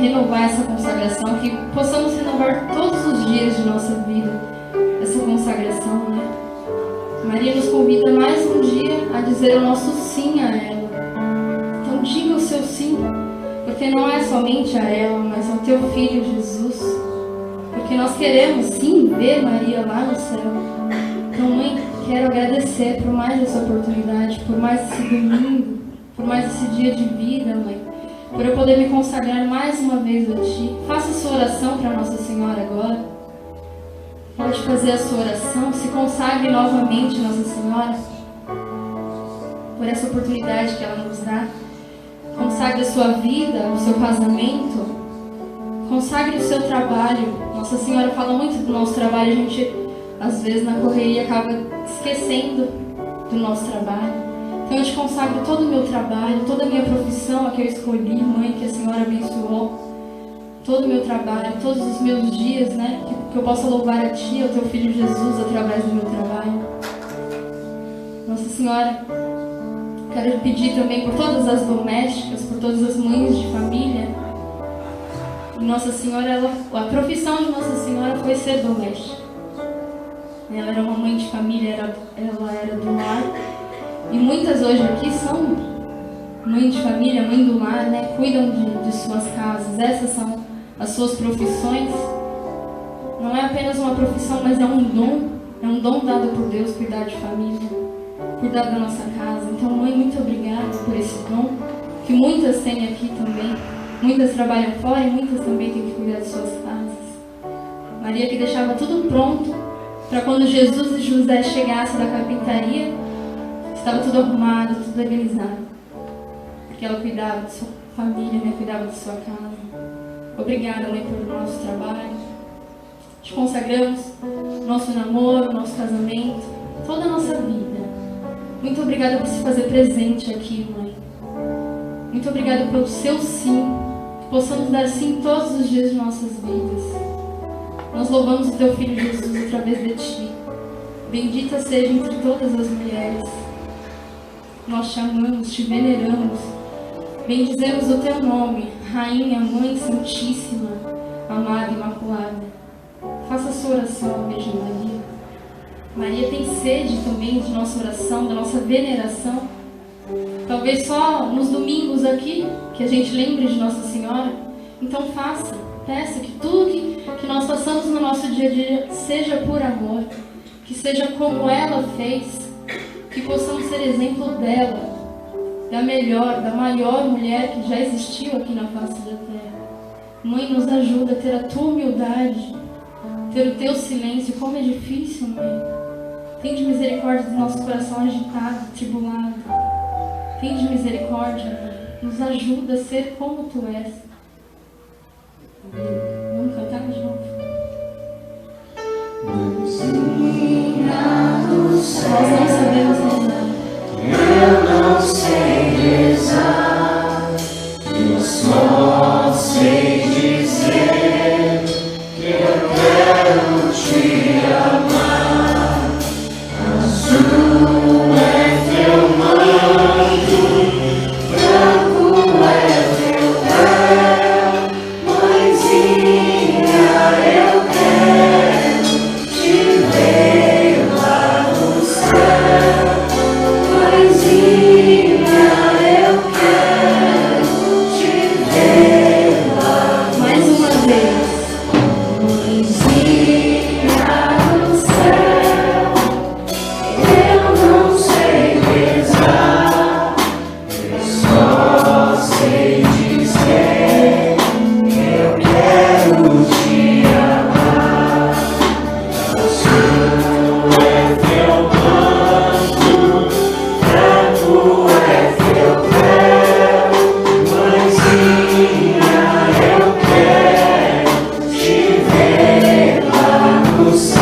renovar essa consagração, que possamos renovar todos os dias de nossa vida essa consagração, né? Maria nos convida mais um dia a dizer o nosso sim a ela. Então diga o seu sim, porque não é somente a ela, mas ao teu Filho Jesus. Porque nós queremos sim ver Maria lá no céu. Então, mãe, quero agradecer por mais essa oportunidade, por mais esse domingo, por mais esse dia de vida, mãe. Por eu poder me consagrar mais uma vez a Ti. Faça sua oração para Nossa Senhora agora. Pode fazer a sua oração, se consagre novamente a Nossa Senhora, por essa oportunidade que ela nos dá. Consagre a sua vida, o seu casamento, consagre o seu trabalho. Nossa Senhora fala muito do nosso trabalho, a gente às vezes na correria acaba esquecendo do nosso trabalho. Então eu te consagro todo o meu trabalho, toda a minha profissão, a que eu escolhi, mãe, que a Senhora abençoou. Todo o meu trabalho, todos os meus dias, né? Que eu possa louvar a Ti, ao Teu Filho Jesus, através do meu trabalho. Nossa Senhora, quero pedir também por todas as domésticas, por todas as mães de família. E Nossa Senhora, a profissão de Nossa Senhora foi ser doméstica. Ela era uma mãe de família, ela era do lar. E muitas hoje aqui são mãe de família, mãe do lar, né? Cuidam de suas casas. Essas são as suas profissões. Não é apenas uma profissão, mas é um dom dado por Deus, cuidar de família, cuidar da nossa casa. Então, mãe, muito obrigada por esse dom, que muitas têm aqui também. Muitas trabalham fora e muitas também têm que cuidar de suas casas. Maria que deixava tudo pronto para quando Jesus e José chegassem da carpintaria, estava tudo arrumado, tudo organizado. Porque ela cuidava de sua família, né? Cuidava de sua casa. Obrigada, mãe, pelo nosso trabalho. Te consagramos nosso namoro, nosso casamento, toda a nossa vida. Muito obrigada por se fazer presente aqui, mãe. Muito obrigada pelo seu sim. Que possamos dar sim todos os dias de nossas vidas. Nós louvamos o Teu Filho Jesus através de Ti. Bendita seja entre todas as mulheres. Nós te amamos, te veneramos. Bendizemos o Teu nome, Rainha, Mãe Santíssima, amada e imaculada. Faça a sua oração, Virgem Maria. Maria tem sede também de nossa oração, da nossa veneração. Talvez só nos domingos aqui, que a gente lembre de Nossa Senhora. Então faça, peça que tudo que nós façamos no nosso dia a dia seja por amor. Que seja como ela fez. Que possamos ser exemplo dela. Da melhor, da maior mulher que já existiu aqui na face da terra. Mãe, nos ajuda a ter a Tua humildade, ter o Teu silêncio. Como é difícil, Mãe. Tende misericórdia do nosso coração agitado, tribulado. Tende misericórdia, Mãe. Nos ajuda a ser como Tu és. Vamos cantar de novo. Mãezinha do céu, Nós não sabemos rezar. eu não sei rezar, eu só sei dizer que eu quero Te amar. Azul é Teu manto, branco é Teu véu, mãezinha, eu quero Te ver lá no céu. Mãezinha, eu quero Te ver lá. Mais uma vez. Mãezinha do céu, eu não sei rezar, eu só sei dizer que eu quero Te amar. Azul é Teu manto, branco é Teu véu, mãezinha, eu quero Te ver lá no céu.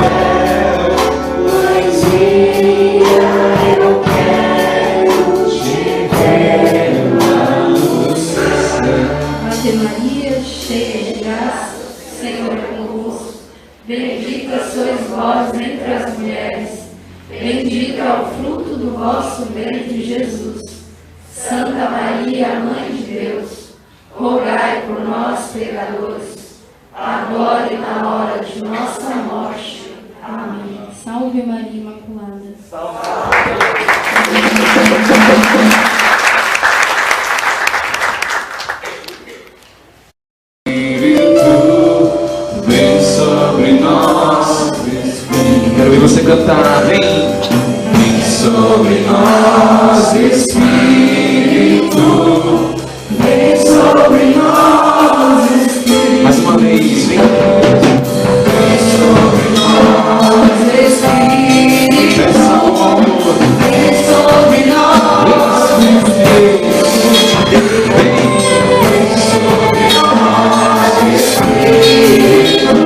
Mãezinha, eu quero Te ver lá no céu. Ave Maria, cheia de graça, o Senhor é convosco. Bendita sois vós entre as mulheres. Bendito é o fruto do vosso ventre, Jesus. Santa Maria, Mãe de Deus, rogai por nós, pecadores, agora e na hora de nossa morte. Amém. Salve Maria Imaculada. Vem sobre nós, quero ver você cantar, vem sobre nós, Espírito, vem sobre nós, Espírito, mais uma vez, vem sobre nós, Espírito, peça o amor, vem sobre nós, Espírito, vem sobre nós, Espírito,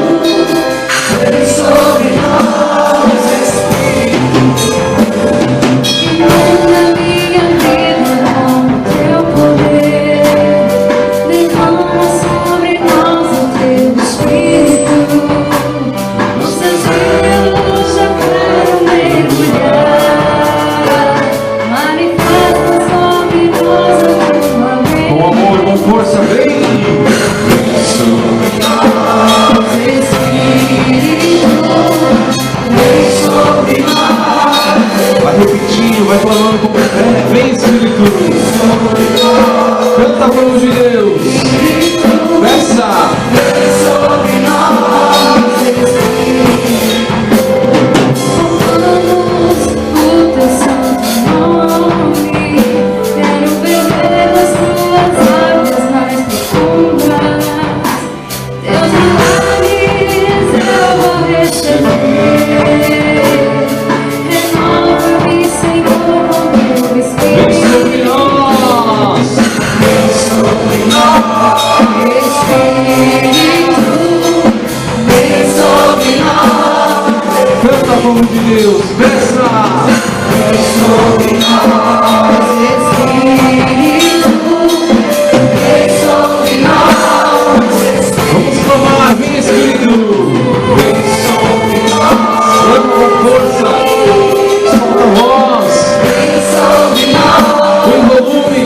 vem sobre nós, Espírito. Inunda minha vida com o teu poder, derrama sobre nós o teu Espírito. Nos teus rios já quero mergulhar, manifesta sobre nós a tua lei. Com amor, com força, vem sobre nós, Espírito, vem sobre nós. Vai repetindo, vai falando com fé, vem Espírito, canta para o de Deus, peça, vem sobre nós, Honramos o teu santo nome, quero beber das tuas águas mais profundas. Teus milagres eu vou receber. Renova-me, Senhor, com teu vem Espírito. sobre nós, Espírito, vem sobre nós. canta para o de Deus, peça, Vem sobre nós, Espírito, vem sobre nós, vamos clamar, vem Espírito, vem sobre nós, clama com força, solta a voz, vem sobre nós, põe volume,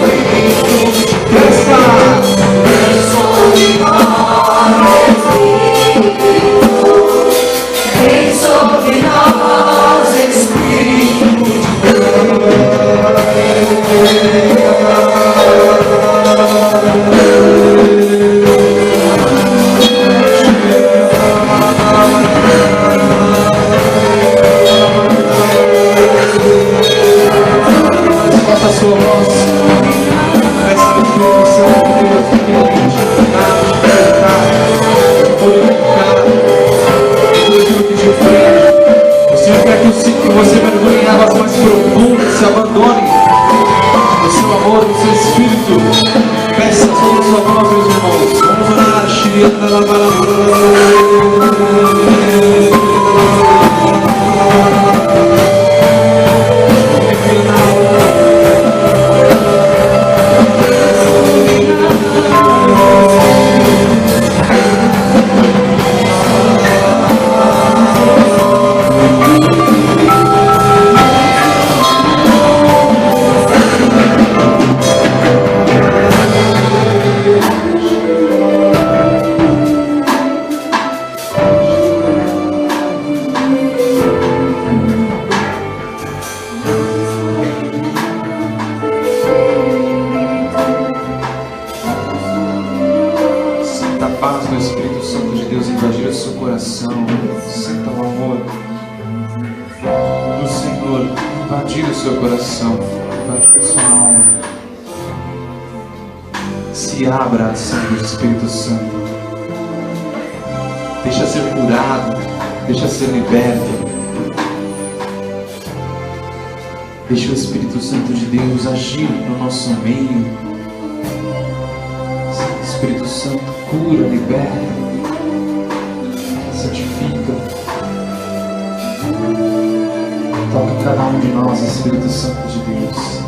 peça, vem sobre nós, Espírito, vem sobre nós, Espírito. Faça a sua voz, peça ao Espírito Santo de Deus que ele te ensinar, te libertar, te purificar, tudo aquilo que te ofende. O Senhor quer que você mergulhe em águas mais profundas, se abandone no seu amor, no seu Espírito. Peça sobre a sua voz, meus irmãos. Vamos orar. Sinta a paz do Espírito Santo de Deus invadir o seu coração. Sinta o amor do Senhor invadir o seu coração, invadir a sua alma. Se abra à ação do Espírito Santo. Deixa ser curado, deixa ser liberto. Deixa o Espírito Santo de Deus agir no nosso meio. Espírito Santo cura, liberta, santifica. Toca em cada um de nós, Espírito Santo de Deus.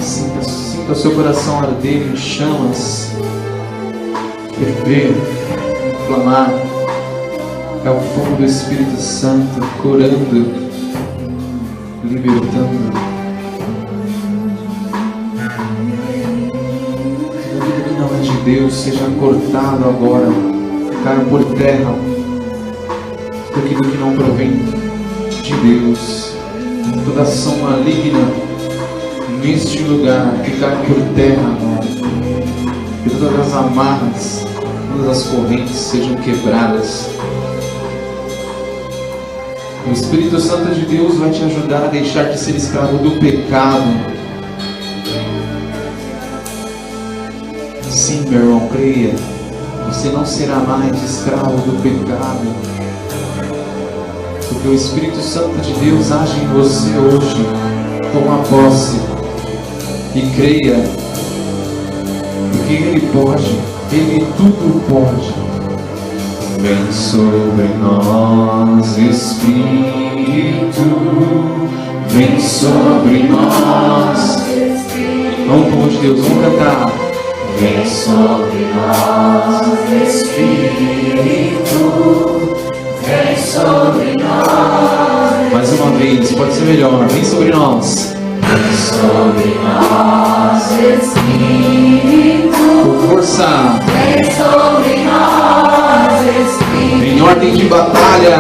Sinta o seu coração arder em chamas, ferver, inflamar. É o fogo do Espírito Santo curando, libertando. Deus seja cortado agora, caia por terra tudo aquilo que não provém de Deus, toda ação maligna neste lugar, que caia por terra agora, que todas as amarras, todas as correntes sejam quebradas. O Espírito Santo de Deus vai te ajudar a deixar de ser escravo do pecado. Sim, meu irmão, creia. Você não será mais escravo do pecado. Porque o Espírito Santo de Deus age em você hoje. Toma posse. E creia. Porque Ele pode. Ele tudo pode. Vem sobre nós, Espírito, vem sobre nós, vamos, povo de Deus, vamos cantar. Vem sobre nós, Espírito, vem sobre nós. Mais uma vez, pode ser melhor, vem sobre nós. Vem sobre nós, Espírito, com força. Vem sobre nós, Espírito, em ordem de batalha.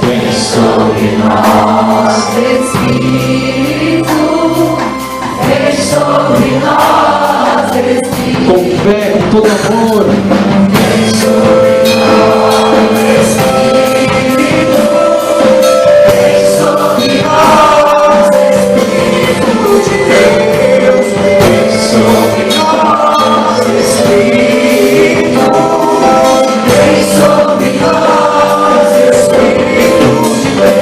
Vem sobre nós, Espírito, vem sobre nós, Espírito, com fé, com todo amor. Vem sobre nós, Espírito, vem sobre nós, Espírito de Deus, vem sobre nós, Espírito, vem sobre nós, Espírito de Deus.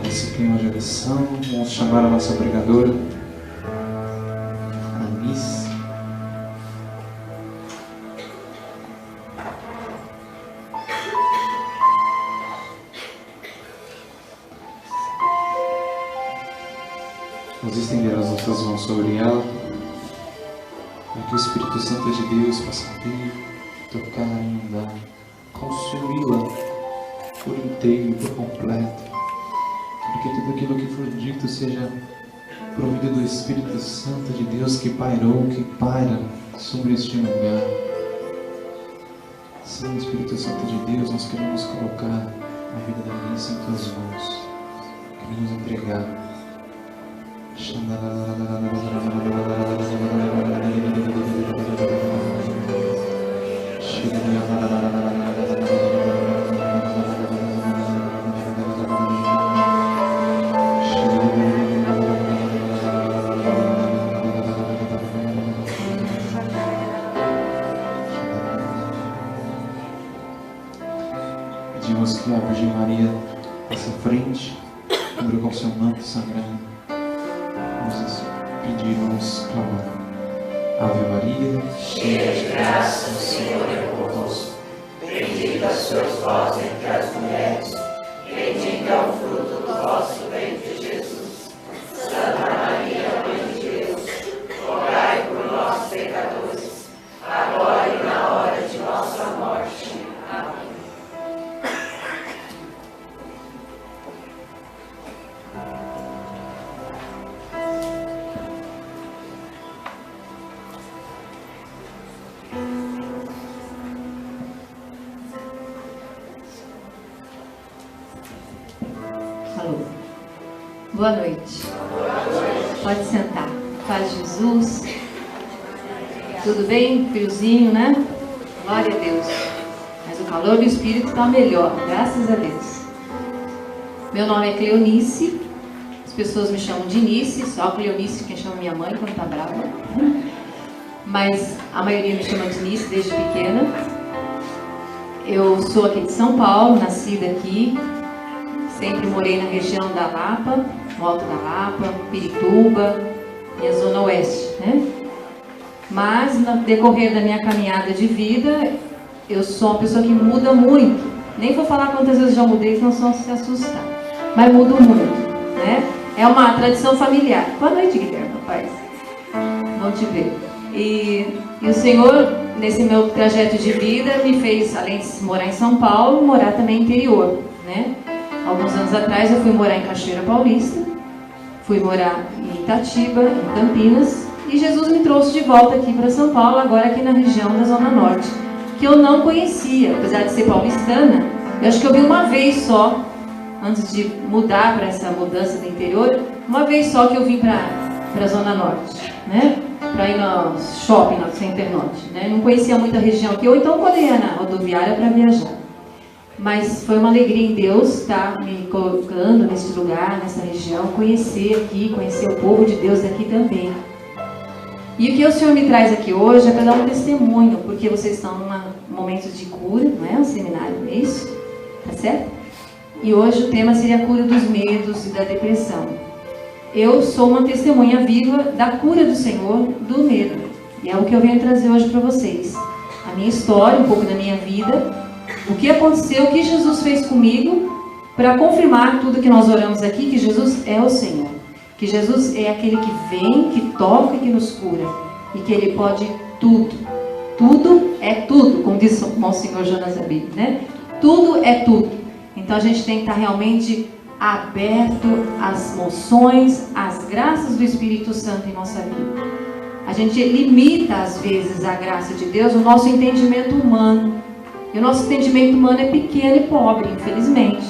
Esse clima de oração, vamos chamar a nossa pregadora, a Miss. Vamos estender as nossas mãos sobre ela, para que o Espírito Santo de Deus possa vir, tocar, inundar, consumi-la por inteiro, por completo, para que tudo aquilo que for dito seja provido do Espírito Santo de Deus que pairou, que paira sobre este lugar. Sim, Espírito Santo de Deus, nós queremos colocar a vida da missa em tuas mãos, queremos entregar. Pedimos que a Virgem Maria passe à frente, cubra com seu manto sagrado. Vamos pedir, vamos clamar. Ave Maria, cheia de graça, o Senhor é convosco. Bendita sois vós entre as mulheres, bendito é o fruto do vosso ventre, Jesus. Santa Maria, Mãe de Deus, rogai por nós, pecadores, agora e na hora de nossa morte. Amém. Alô. Boa noite. Pode sentar. Paz de Jesus. Tudo bem? Friozinho, né? Glória a Deus. Mas o calor do Espírito está melhor, graças a Deus. Meu nome é Cleonice. As pessoas me chamam de Nice, só Cleonice quem chama minha mãe quando tá brava. Mas a maioria me chama de Nice desde pequena. Eu sou aqui de São Paulo, nascida aqui. Sempre morei na região da Lapa, no Alto da Lapa, Pirituba e a Zona Oeste, né? Mas no decorrer da minha caminhada de vida, eu sou uma pessoa que muda muito. Nem vou falar quantas vezes já mudei, senão só se assustar. Mas mudo muito, né? É uma tradição familiar. Boa noite, Guilherme, rapaz. Bom te ver. E o Senhor, nesse meu trajeto de vida, me fez, além de morar em São Paulo, morar também no interior. né? Alguns anos atrás eu fui morar em Cachoeira Paulista, fui morar em Itatiba, em Campinas, e Jesus me trouxe de volta aqui para São Paulo, agora aqui na região da Zona Norte, que eu não conhecia, apesar de ser paulistana. Eu acho que eu vi uma vez só, antes de mudar para essa mudança do interior, uma vez só que eu vim para a Zona Norte, né? Para ir no shopping, no Center Norte, né? Não conhecia muito a região aqui, ou então quando eu ia na rodoviária para viajar. Mas foi uma alegria em Deus estar me colocando nesse lugar, nessa região, conhecer aqui, conhecer o povo de Deus aqui também. E o que o Senhor me traz aqui hoje é para dar um testemunho, porque vocês estão num momento de cura, não é? Um seminário, é isso? Tá certo? E hoje o tema seria a cura dos medos e da depressão. Eu sou uma testemunha viva da cura do Senhor do medo. E é o que eu venho trazer hoje para vocês. A minha história, um pouco da minha vida, o que aconteceu, o que Jesus fez comigo, para confirmar tudo que nós oramos aqui, que Jesus é o Senhor. Que Jesus é aquele que vem, que toca e que nos cura. E que Ele pode tudo. Tudo é tudo, como diz o Monsenhor Jonas Abib, né? Tudo é tudo. Então a gente tem que estar realmente aberto às moções, às graças do Espírito Santo em nossa vida. A gente limita às vezes a graça de Deus, o nosso entendimento humano. E o nosso entendimento humano é pequeno e pobre, infelizmente.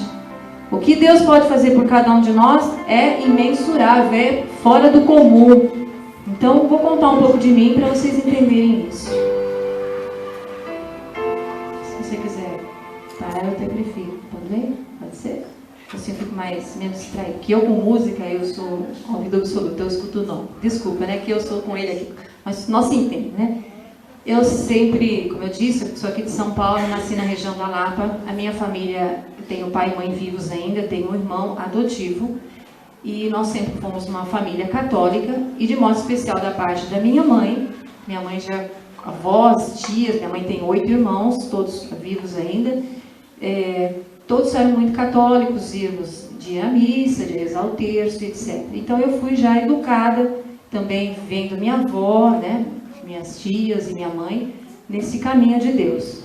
O que Deus pode fazer por cada um de nós é imensurável, é fora do comum. Então vou contar um pouco de mim para vocês entenderem isso. Se você quiser parar, eu até prefiro. Pode ver? Pode ser? Assim eu fico menos distraído. Que eu com música, eu sou ouvido absoluto, eu escuto não. Desculpa, né? Que eu sou com ele aqui. Mas nós se entendem, né? Eu sempre, como eu disse, eu sou aqui de São Paulo, nasci na região da Lapa. A minha família, eu tenho pai e mãe vivos ainda, tenho um irmão adotivo. E nós sempre fomos uma família católica. E de modo especial da parte da minha mãe já, avós, tias, minha mãe tem 8 irmãos, todos vivos ainda. Todos eram muito católicos, íamos de ir à missa, de rezar o terço, etc. Então eu fui já educada, também vendo minha avó, né, minhas tias e minha mãe, nesse caminho de Deus.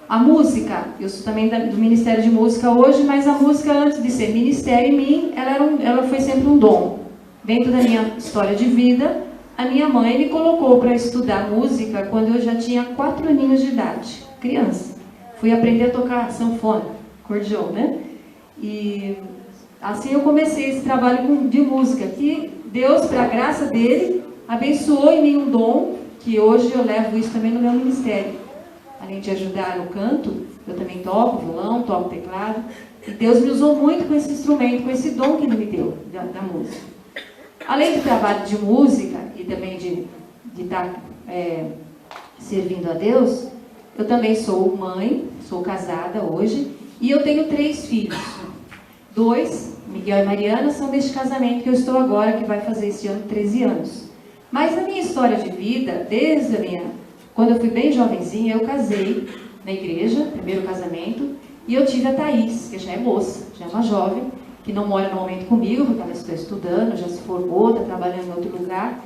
A música, eu sou também do Ministério de Música hoje, mas a música antes de ser ministério em mim, ela foi sempre um dom. Dentro da minha história de vida, a minha mãe me colocou para estudar música quando eu já tinha 4 aninhos de idade, criança. Fui aprender a tocar sanfona, acordeon, né? E assim eu comecei esse trabalho de música, que Deus, pela graça dele, abençoou em mim um dom, que hoje eu levo isso também no meu ministério. Além de ajudar no canto, eu também toco violão, toco teclado. E Deus me usou muito com esse instrumento, com esse dom que Ele me deu, da música. Além do trabalho de música e também de estar servindo a Deus, eu também sou mãe, sou casada hoje, e eu tenho 3 filhos. 2, Miguel e Mariana, são deste casamento que eu estou agora, que vai fazer esse ano 13 anos. Mas na minha história de vida, quando eu fui bem jovenzinha, eu casei na igreja, primeiro casamento, e eu tive a Thaís, que já é moça, já é uma jovem, que não mora no momento comigo, porque ela está estudando, já se formou, está trabalhando em outro lugar.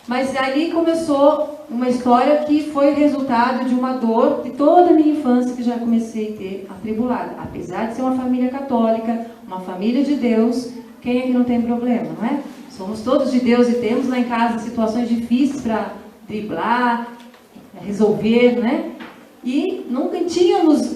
Mas ali começou uma história que foi resultado de uma dor de toda a minha infância, que já comecei a ter atribulada. Apesar de ser uma família católica, uma família de Deus, quem é que não tem problema, não é? Somos todos de Deus e temos lá em casa situações difíceis para driblar, resolver, né? E nunca tínhamos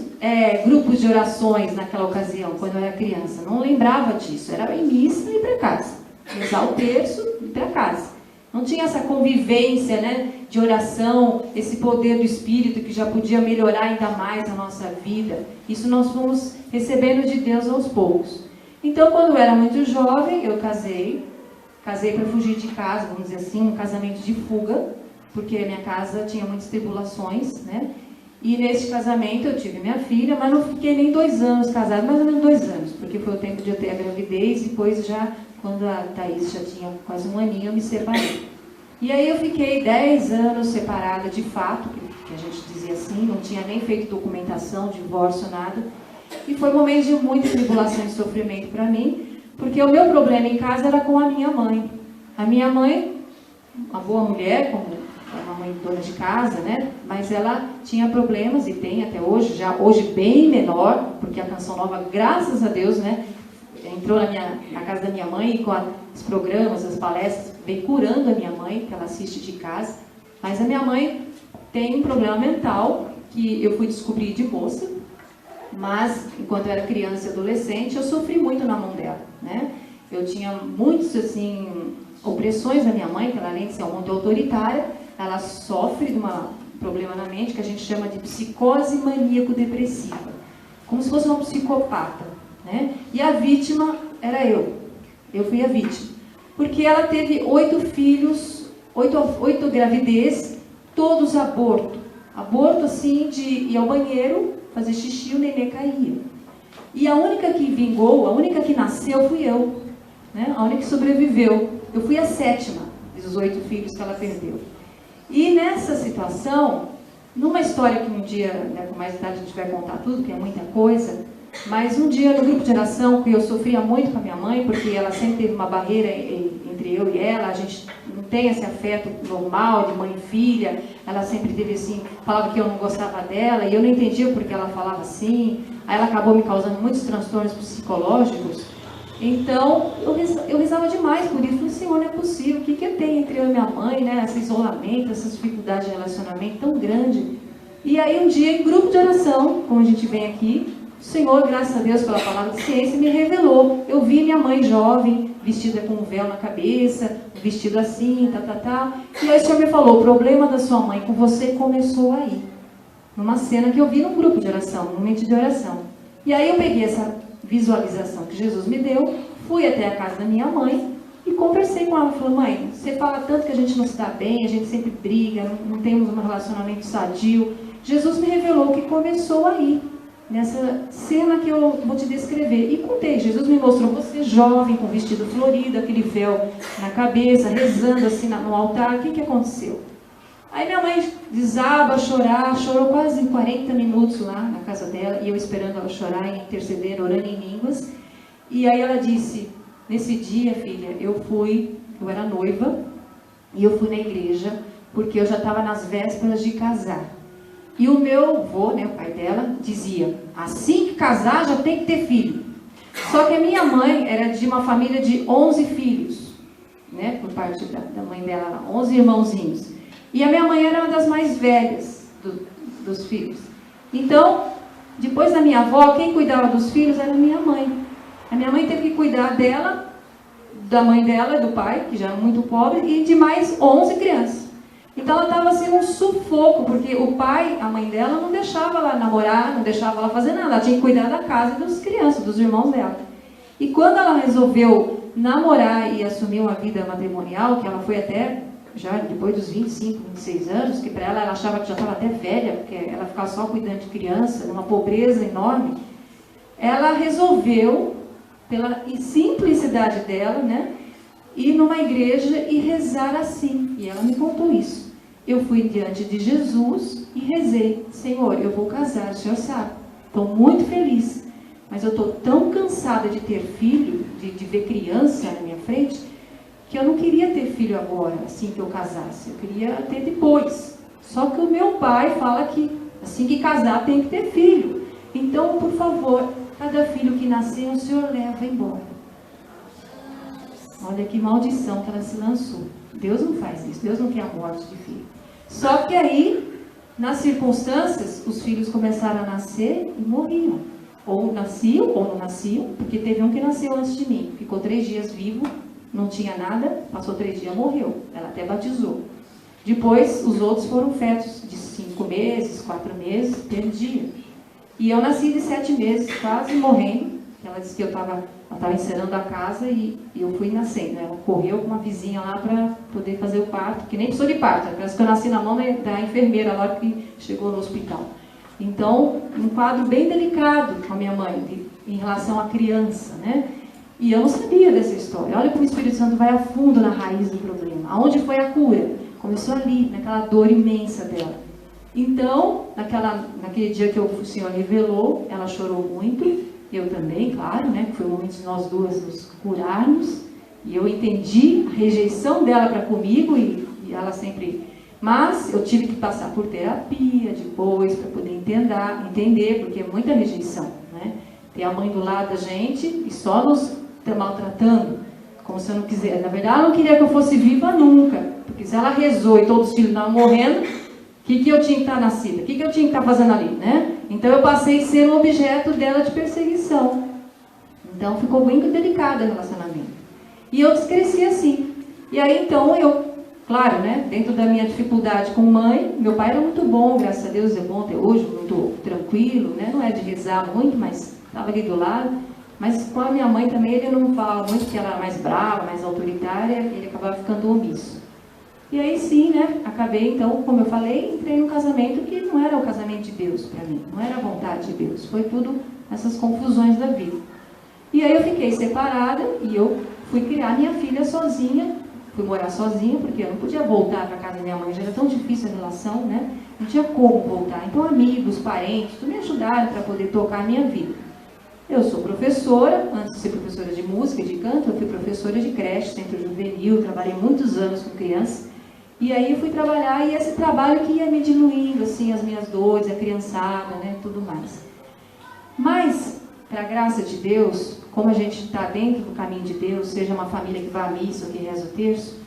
grupos de orações naquela ocasião, quando eu era criança. Não lembrava disso. Era em missa e ir para casa. Rezar o terço e ir para casa. Não tinha essa convivência, né, de oração, esse poder do Espírito que já podia melhorar ainda mais a nossa vida. Isso nós fomos recebendo de Deus aos poucos. Então, quando eu era muito jovem, eu casei para fugir de casa, vamos dizer assim, um casamento de fuga, porque a minha casa tinha muitas tribulações, né? E nesse casamento eu tive minha filha, mas não fiquei nem 2 anos casada, mais ou menos 2 anos, porque foi o tempo de eu ter a gravidez, e depois já, quando a Thaís já tinha quase 1 aninho, eu me separei. E aí eu fiquei 10 anos separada de fato, que a gente dizia assim, não tinha nem feito documentação, divórcio, nada. E foi um momento de muita tribulação e sofrimento para mim, porque o meu problema em casa era com a minha mãe. A minha mãe, uma boa mulher, como uma mãe dona de casa, né? Mas ela tinha problemas e tem até hoje, já hoje bem menor, porque a Canção Nova, graças a Deus, né? Entrou na casa da minha mãe e com os programas, as palestras, vem curando a minha mãe, que ela assiste de casa. Mas a minha mãe tem um problema mental que eu fui descobrir de moça, mas enquanto eu era criança e adolescente, eu sofri muito na mão dela, né? Eu tinha muitas, assim, opressões da minha mãe, que ela, além de ser muito autoritária, ela sofre de um problema na mente que a gente chama de psicose maníaco-depressiva, como se fosse uma psicopata, né? E a vítima era eu fui a vítima, porque ela teve 8 filhos, 8 gravidez, todos aborto assim, de ir ao banheiro, fazer xixi, o nenê caía. E a única que vingou, a única que nasceu fui eu, né? A única que sobreviveu. Eu fui a 7ª dos 8 filhos que ela perdeu. E nessa situação, numa história que um dia, né, com mais tarde a gente vai contar tudo, que é muita coisa, mas um dia no grupo de oração, que eu sofria muito com a minha mãe, porque ela sempre teve uma barreira entre eu e ela, a gente não tem esse afeto normal de mãe e filha, ela sempre teve assim, falava que eu não gostava dela, e eu não entendia porque ela falava assim, aí ela acabou me causando muitos transtornos psicológicos. Então, eu rezava demais por isso. Eu falei, Senhor, não é possível. O que tem entre eu e minha mãe, né? Esse isolamento, essas dificuldades de relacionamento tão grande. E aí, um dia, em grupo de oração, como a gente vem aqui, o Senhor, graças a Deus, pela palavra de ciência, me revelou. Eu vi minha mãe jovem, vestida com um véu na cabeça, vestido assim, E aí o Senhor me falou, o problema da sua mãe com você começou aí. Numa cena que eu vi num grupo de oração, num momento de oração. E aí eu peguei essa visualização que Jesus me deu, fui até a casa da minha mãe e conversei com ela. Falei, mãe, você fala tanto que a gente não se dá bem, a gente sempre briga, não temos um relacionamento sadio. Jesus me revelou que começou aí, nessa cena que eu vou te descrever. E contei, Jesus me mostrou você jovem, com vestido florido, aquele véu na cabeça, rezando assim no altar. O que aconteceu? Aí minha mãe desaba a chorar, chorou quase 40 minutos lá na casa dela, e eu esperando ela chorar, interceder, orando em línguas. E aí ela disse, nesse dia, filha, eu era noiva, e eu fui na igreja, porque eu já estava nas vésperas de casar. E o meu avô, né, o pai dela, dizia, assim que casar já tem que ter filho. Só que a minha mãe era de uma família de 11 filhos, né, por parte da mãe dela, 11 irmãozinhos. E a minha mãe era uma das mais velhas dos filhos. Então, depois da minha avó, quem cuidava dos filhos era a minha mãe. A minha mãe teve que cuidar dela, da mãe dela, do pai, que já era muito pobre, e de mais 11 crianças. Então ela estava assim um sufoco, porque o pai, a mãe dela, não deixava ela namorar, não deixava ela fazer nada. Ela tinha que cuidar da casa e das crianças, dos irmãos dela. E quando ela resolveu namorar e assumir uma vida matrimonial, que ela foi até já depois dos 25, 26 anos, que para ela achava que já estava até velha, porque ela ficava só cuidando de criança, numa pobreza enorme, ela resolveu, pela simplicidade dela, né, ir numa igreja e rezar assim. E ela me contou isso. Eu fui diante de Jesus e rezei, Senhor, eu vou casar, o Senhor sabe, estou muito feliz, mas eu estou tão cansada de ter filho, de ver criança na minha frente, que eu não queria ter filho agora, assim que eu casasse. Eu queria ter depois. Só que o meu pai fala que assim que casar tem que ter filho. Então, por favor, cada filho que nascer, o Senhor leva embora. Olha que maldição que ela se lançou. Deus não faz isso. Deus não quer a morte de filho. Só que aí, nas circunstâncias, os filhos começaram a nascer e morriam. Ou nasciam, ou não nasciam, porque teve um que nasceu antes de mim. Ficou 3 dias vivo. Não tinha nada, passou 3 dias, morreu. Ela até batizou. Depois, os outros foram fetos de 5 meses, 4 meses, perdia. E eu nasci de 7 meses, quase morrendo. Ela disse que ela estava encerando a casa e eu fui nascendo. Ela correu com uma vizinha lá para poder fazer o parto, que nem precisou de parto. Parece que eu nasci na mão da enfermeira lá que chegou no hospital. Então, um quadro bem delicado com a minha mãe, em relação à criança, né? E eu não sabia dessa história. Olha como o Espírito Santo vai a fundo na raiz do problema. Aonde foi a cura? Começou ali, naquela dor imensa dela. Então, naquele dia que o Senhor revelou, ela chorou muito. Eu também, claro, né? Foi o momento de nós duas nos curarmos. E eu entendi a rejeição dela para comigo. E ela sempre Mas eu tive que passar por terapia depois para poder entender, porque é muita rejeição, né? Ter a mãe do lado da gente e só nos maltratando, como se eu não quisesse. Na verdade, ela não queria que eu fosse viva nunca, porque se ela rezou e todos os filhos estavam morrendo, o que eu tinha que estar nascida? O que eu tinha que estar fazendo ali, né? Então eu passei a ser um objeto dela de perseguição. Então ficou muito delicado o relacionamento. E eu cresci assim. E aí então eu, claro, né, dentro da minha dificuldade com mãe, meu pai era muito bom, graças a Deus, é bom até hoje, muito tranquilo, né? Não é de rezar muito, mas estava ali do lado. Mas com a minha mãe também ele não falava muito, porque ela era mais brava, mais autoritária, ele acabava ficando omisso. E aí sim, né, acabei então, como eu falei, entrei num casamento que não era o casamento de Deus para mim, não era a vontade de Deus, foi tudo essas confusões da vida. E aí eu fiquei separada e eu fui criar minha filha sozinha, fui morar sozinha, porque eu não podia voltar para casa da minha mãe, já era tão difícil a relação, né, não tinha como voltar. Então amigos, parentes, tudo me ajudaram para poder tocar a minha vida. Eu sou professora, antes de ser professora de música e de canto, eu fui professora de creche, centro juvenil, trabalhei muitos anos com crianças. E aí eu fui trabalhar, e esse trabalho que ia me diluindo, assim, as minhas dores, a criançada, né, tudo mais. Mas, para a graça de Deus, como a gente está dentro do caminho de Deus, seja uma família que vá à missa ou que reza o terço,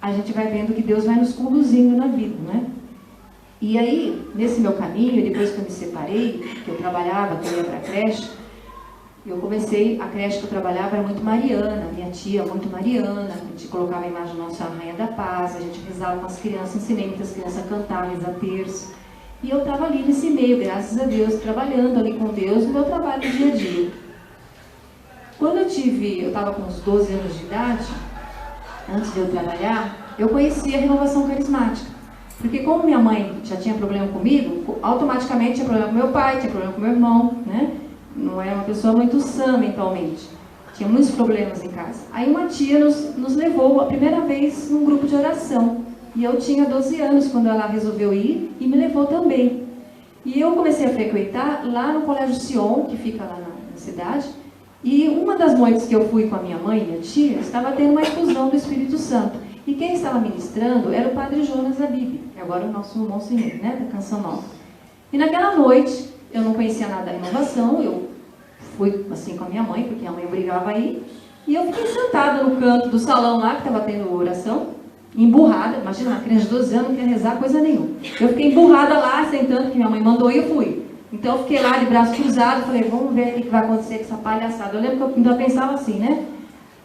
a gente vai vendo que Deus vai nos conduzindo na vida, né? E aí, nesse meu caminho, depois que eu me separei, que eu trabalhava, que eu ia para a creche, eu comecei, a creche que eu trabalhava era muito mariana, minha tia muito mariana, a gente colocava a imagem da Nossa Rainha da Paz, a gente rezava com as crianças, ensinei muitas crianças a cantar, rezar terço. E eu estava ali nesse meio, graças a Deus, trabalhando ali com Deus no meu trabalho do dia a dia. Quando eu estava com uns 12 anos de idade, antes de eu trabalhar, eu conheci a renovação carismática. Porque como minha mãe já tinha problema comigo, automaticamente tinha problema com meu pai, tinha problema com meu irmão, né? Não era uma pessoa muito sã mentalmente. Tinha muitos problemas em casa. Aí uma tia nos levou a primeira vez num grupo de oração. E eu tinha 12 anos quando ela resolveu ir e me levou também. E eu comecei a frequentar lá no Colégio Sion, que fica lá na cidade. E uma das noites que eu fui com a minha mãe e minha tia, estava tendo uma infusão do Espírito Santo. E quem estava ministrando era o Padre Jonas Abib, que agora é o nosso monsenhor, né, da Canção Nova. E naquela noite, eu não conhecia nada da renovação, eu fui assim com a minha mãe, porque a mãe obrigava a ir, e eu fiquei sentada no canto do salão lá, que estava tendo oração, emburrada, imagina, uma criança de 12 anos não quer rezar coisa nenhuma. Eu fiquei emburrada lá, sentando, que minha mãe mandou e eu fui. Então eu fiquei lá de braço cruzado, falei, vamos ver o que vai acontecer com essa palhaçada. Eu lembro que eu ainda pensava assim, né?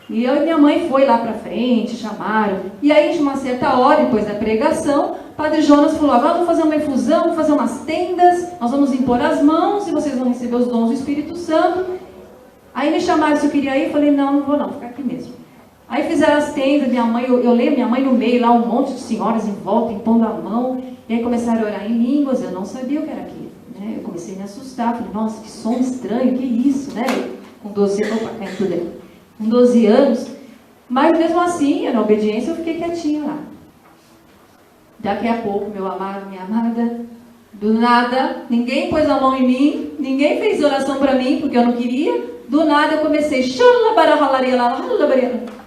E eu e minha mãe foi lá pra frente, chamaram. E aí, de uma certa hora, depois da pregação, o Padre Jonas falou, agora vamos fazer uma infusão, vamos fazer umas tendas, nós vamos impor as mãos e vocês vão receber os dons do Espírito Santo. Aí me chamaram se eu queria ir, eu falei, não, não vou não, ficar aqui mesmo. Aí fizeram as tendas, minha mãe, eu lembro minha mãe no meio, lá um monte de senhoras em volta, impondo a mão. E aí começaram a orar em línguas, eu não sabia o que era aquilo. Né? Eu comecei a me assustar, falei, nossa, que som estranho, que isso, né? Com 12 anos, opa, caindo tudo aí. Com 12 anos, mas mesmo assim, na obediência, eu fiquei quietinha lá. Daqui a pouco, meu amado, minha amada, do nada, ninguém pôs a mão em mim, ninguém fez oração para mim, porque eu não queria. Do nada eu comecei,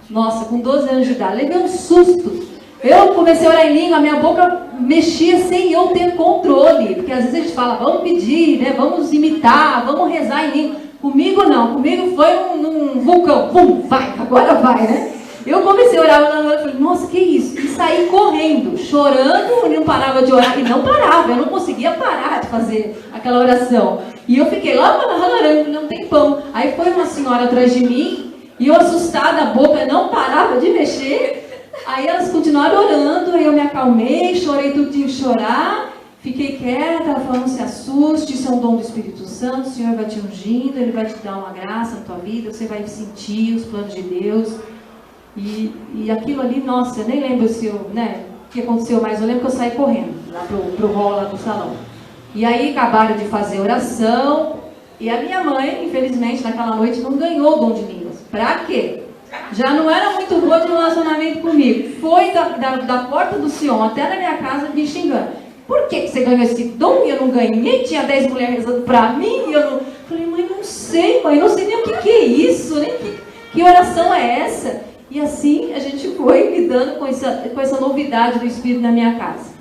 nossa, com 12 anos de idade, levei um susto. Eu comecei a orar em língua, a minha boca mexia sem eu ter controle, porque às vezes a gente fala, vamos pedir, né? Vamos imitar, vamos rezar em língua. Comigo não, comigo foi num vulcão, pum, vai, agora vai, né? Eu comecei a orar, eu falei, nossa, que isso? E saí correndo, chorando, e não parava de orar, e não parava, eu não conseguia parar de fazer aquela oração. E eu fiquei lá, não tem pão. Aí foi uma senhora atrás de mim, e eu assustada, a boca não parava de mexer. Aí elas continuaram orando, aí eu me acalmei, chorei tudo de chorar. Fiquei quieta, ela falou, não se assuste, isso é um dom do Espírito Santo, o Senhor vai te ungindo, Ele vai te dar uma graça na tua vida, você vai sentir os planos de Deus. E aquilo ali, nossa, eu nem lembro se eu, né, o que aconteceu, mas eu lembro que eu saí correndo lá pro hall lá do salão. E aí acabaram de fazer oração, e a minha mãe, infelizmente, naquela noite não ganhou o dom de línguas. Pra quê? Já não era muito boa de relacionamento comigo. Foi da porta do Sion até na minha casa me xingando. Por que você ganhou esse dom e eu não ganhei? Tinha 10 mulheres rezando pra mim e eu não... Falei, mãe, não sei, mãe, não sei nem o que é isso, nem que oração é essa? E assim a gente foi lidando com essa novidade do Espírito na minha casa.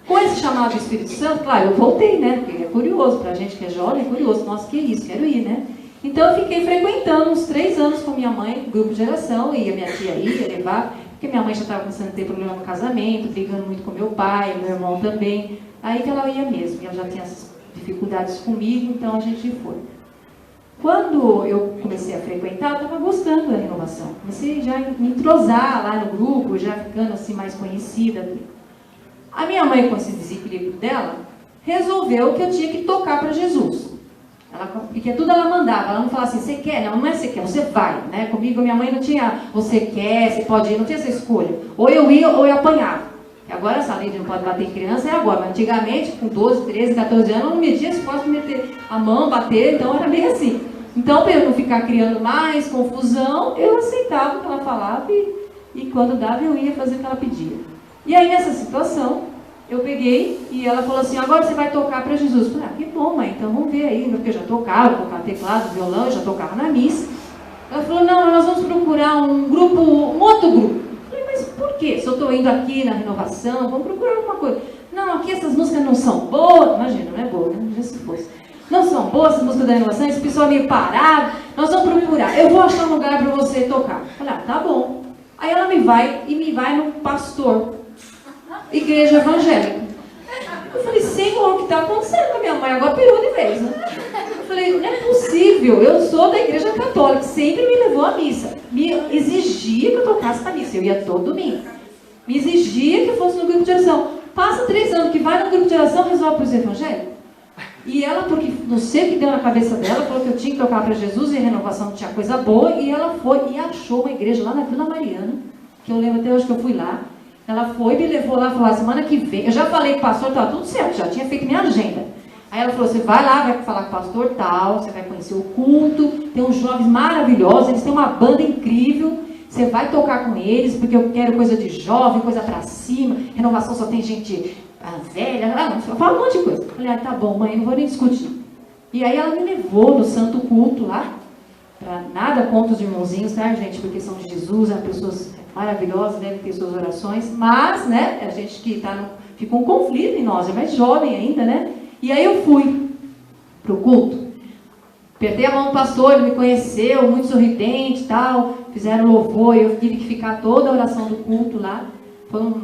Com esse chamado do Espírito Santo, claro, eu voltei, né? Porque é curioso, pra gente que é jovem, é curioso. Nossa, que isso, quero ir, né? Então eu fiquei frequentando uns 3 anos com minha mãe, grupo de oração, e a minha tia ia levar, porque minha mãe já estava começando a ter problema no casamento, brigando muito com meu pai, meu irmão também. Aí que ela ia mesmo, e ela já tinha essas dificuldades comigo, então a gente foi. Quando eu comecei a frequentar, eu estava gostando da renovação. Comecei já a me entrosar lá no grupo, já ficando assim mais conhecida. A minha mãe, com esse desequilíbrio dela, resolveu que eu tinha que tocar para Jesus. Porque tudo ela mandava, ela não falava assim, você quer? Não, não é você quer, você vai. Né? Comigo, minha mãe não tinha, você quer, você pode ir, não tinha essa escolha. Ou eu ia ou eu apanhava. Agora essa lei de não pode bater em criança é agora, mas antigamente, com 12, 13, 14 anos, eu não media esforço de meter a mão, bater, então era bem assim. Então, para eu não ficar criando mais confusão, eu aceitava o que ela falava e quando dava eu ia fazer o que ela pedia. E aí, nessa situação, eu peguei e ela falou assim, agora você vai tocar para Jesus. Eu falei, que bom, mãe, então vamos ver aí, porque eu já tocava teclado, violão, eu já tocava na missa. Ela falou, não, nós vamos procurar um outro grupo. Mas por quê? Se eu estou indo aqui na renovação, vamos procurar alguma coisa. Não, aqui essas músicas não são boas. Imagina, não é boa, né? Já se fosse. Não são boas essas músicas da renovação, esse pessoal é meio parado. Nós vamos procurar. Eu vou achar um lugar para você tocar. Eu falei, tá bom. Aí ela me vai no pastor. Igreja evangélica. Eu falei, Senhor, o que está acontecendo com a minha mãe? Agora pirou de vez, né? Eu falei, não é possível, eu sou da igreja católica, sempre me levou à missa, me exigia que eu tocasse na missa, eu ia todo domingo, me exigia que eu fosse no grupo de oração. Passa 3 anos que vai no grupo de oração, resolve para os evangélicos. E ela, porque não sei o que deu na cabeça dela, falou que eu tinha que tocar para Jesus e a renovação não tinha coisa boa, e ela foi e achou uma igreja lá na Vila Mariana, que eu lembro até hoje que eu fui lá. Ela foi, me levou lá e falou, semana que vem, eu já falei com o pastor, estava tudo certo, já tinha feito minha agenda. Aí ela falou, você vai lá, vai falar com o pastor tal, você vai conhecer o culto, tem uns jovens maravilhosos, eles têm uma banda incrível, você vai tocar com eles, porque eu quero coisa de jovem, coisa pra cima, renovação só tem gente velha, fala um monte de coisa. Eu falei, tá bom, mãe, não vou nem discutir. E aí ela me levou no santo culto lá, pra nada contra os irmãozinhos, tá, gente, porque são de Jesus, são pessoas maravilhosas, devem ter suas orações, mas, né, a gente que fica um conflito em nós, é mais jovem ainda, né? E aí eu fui pro culto, apertei a mão do pastor, ele me conheceu, muito sorridente e tal, fizeram louvor, eu tive que ficar toda a oração do culto lá, foi um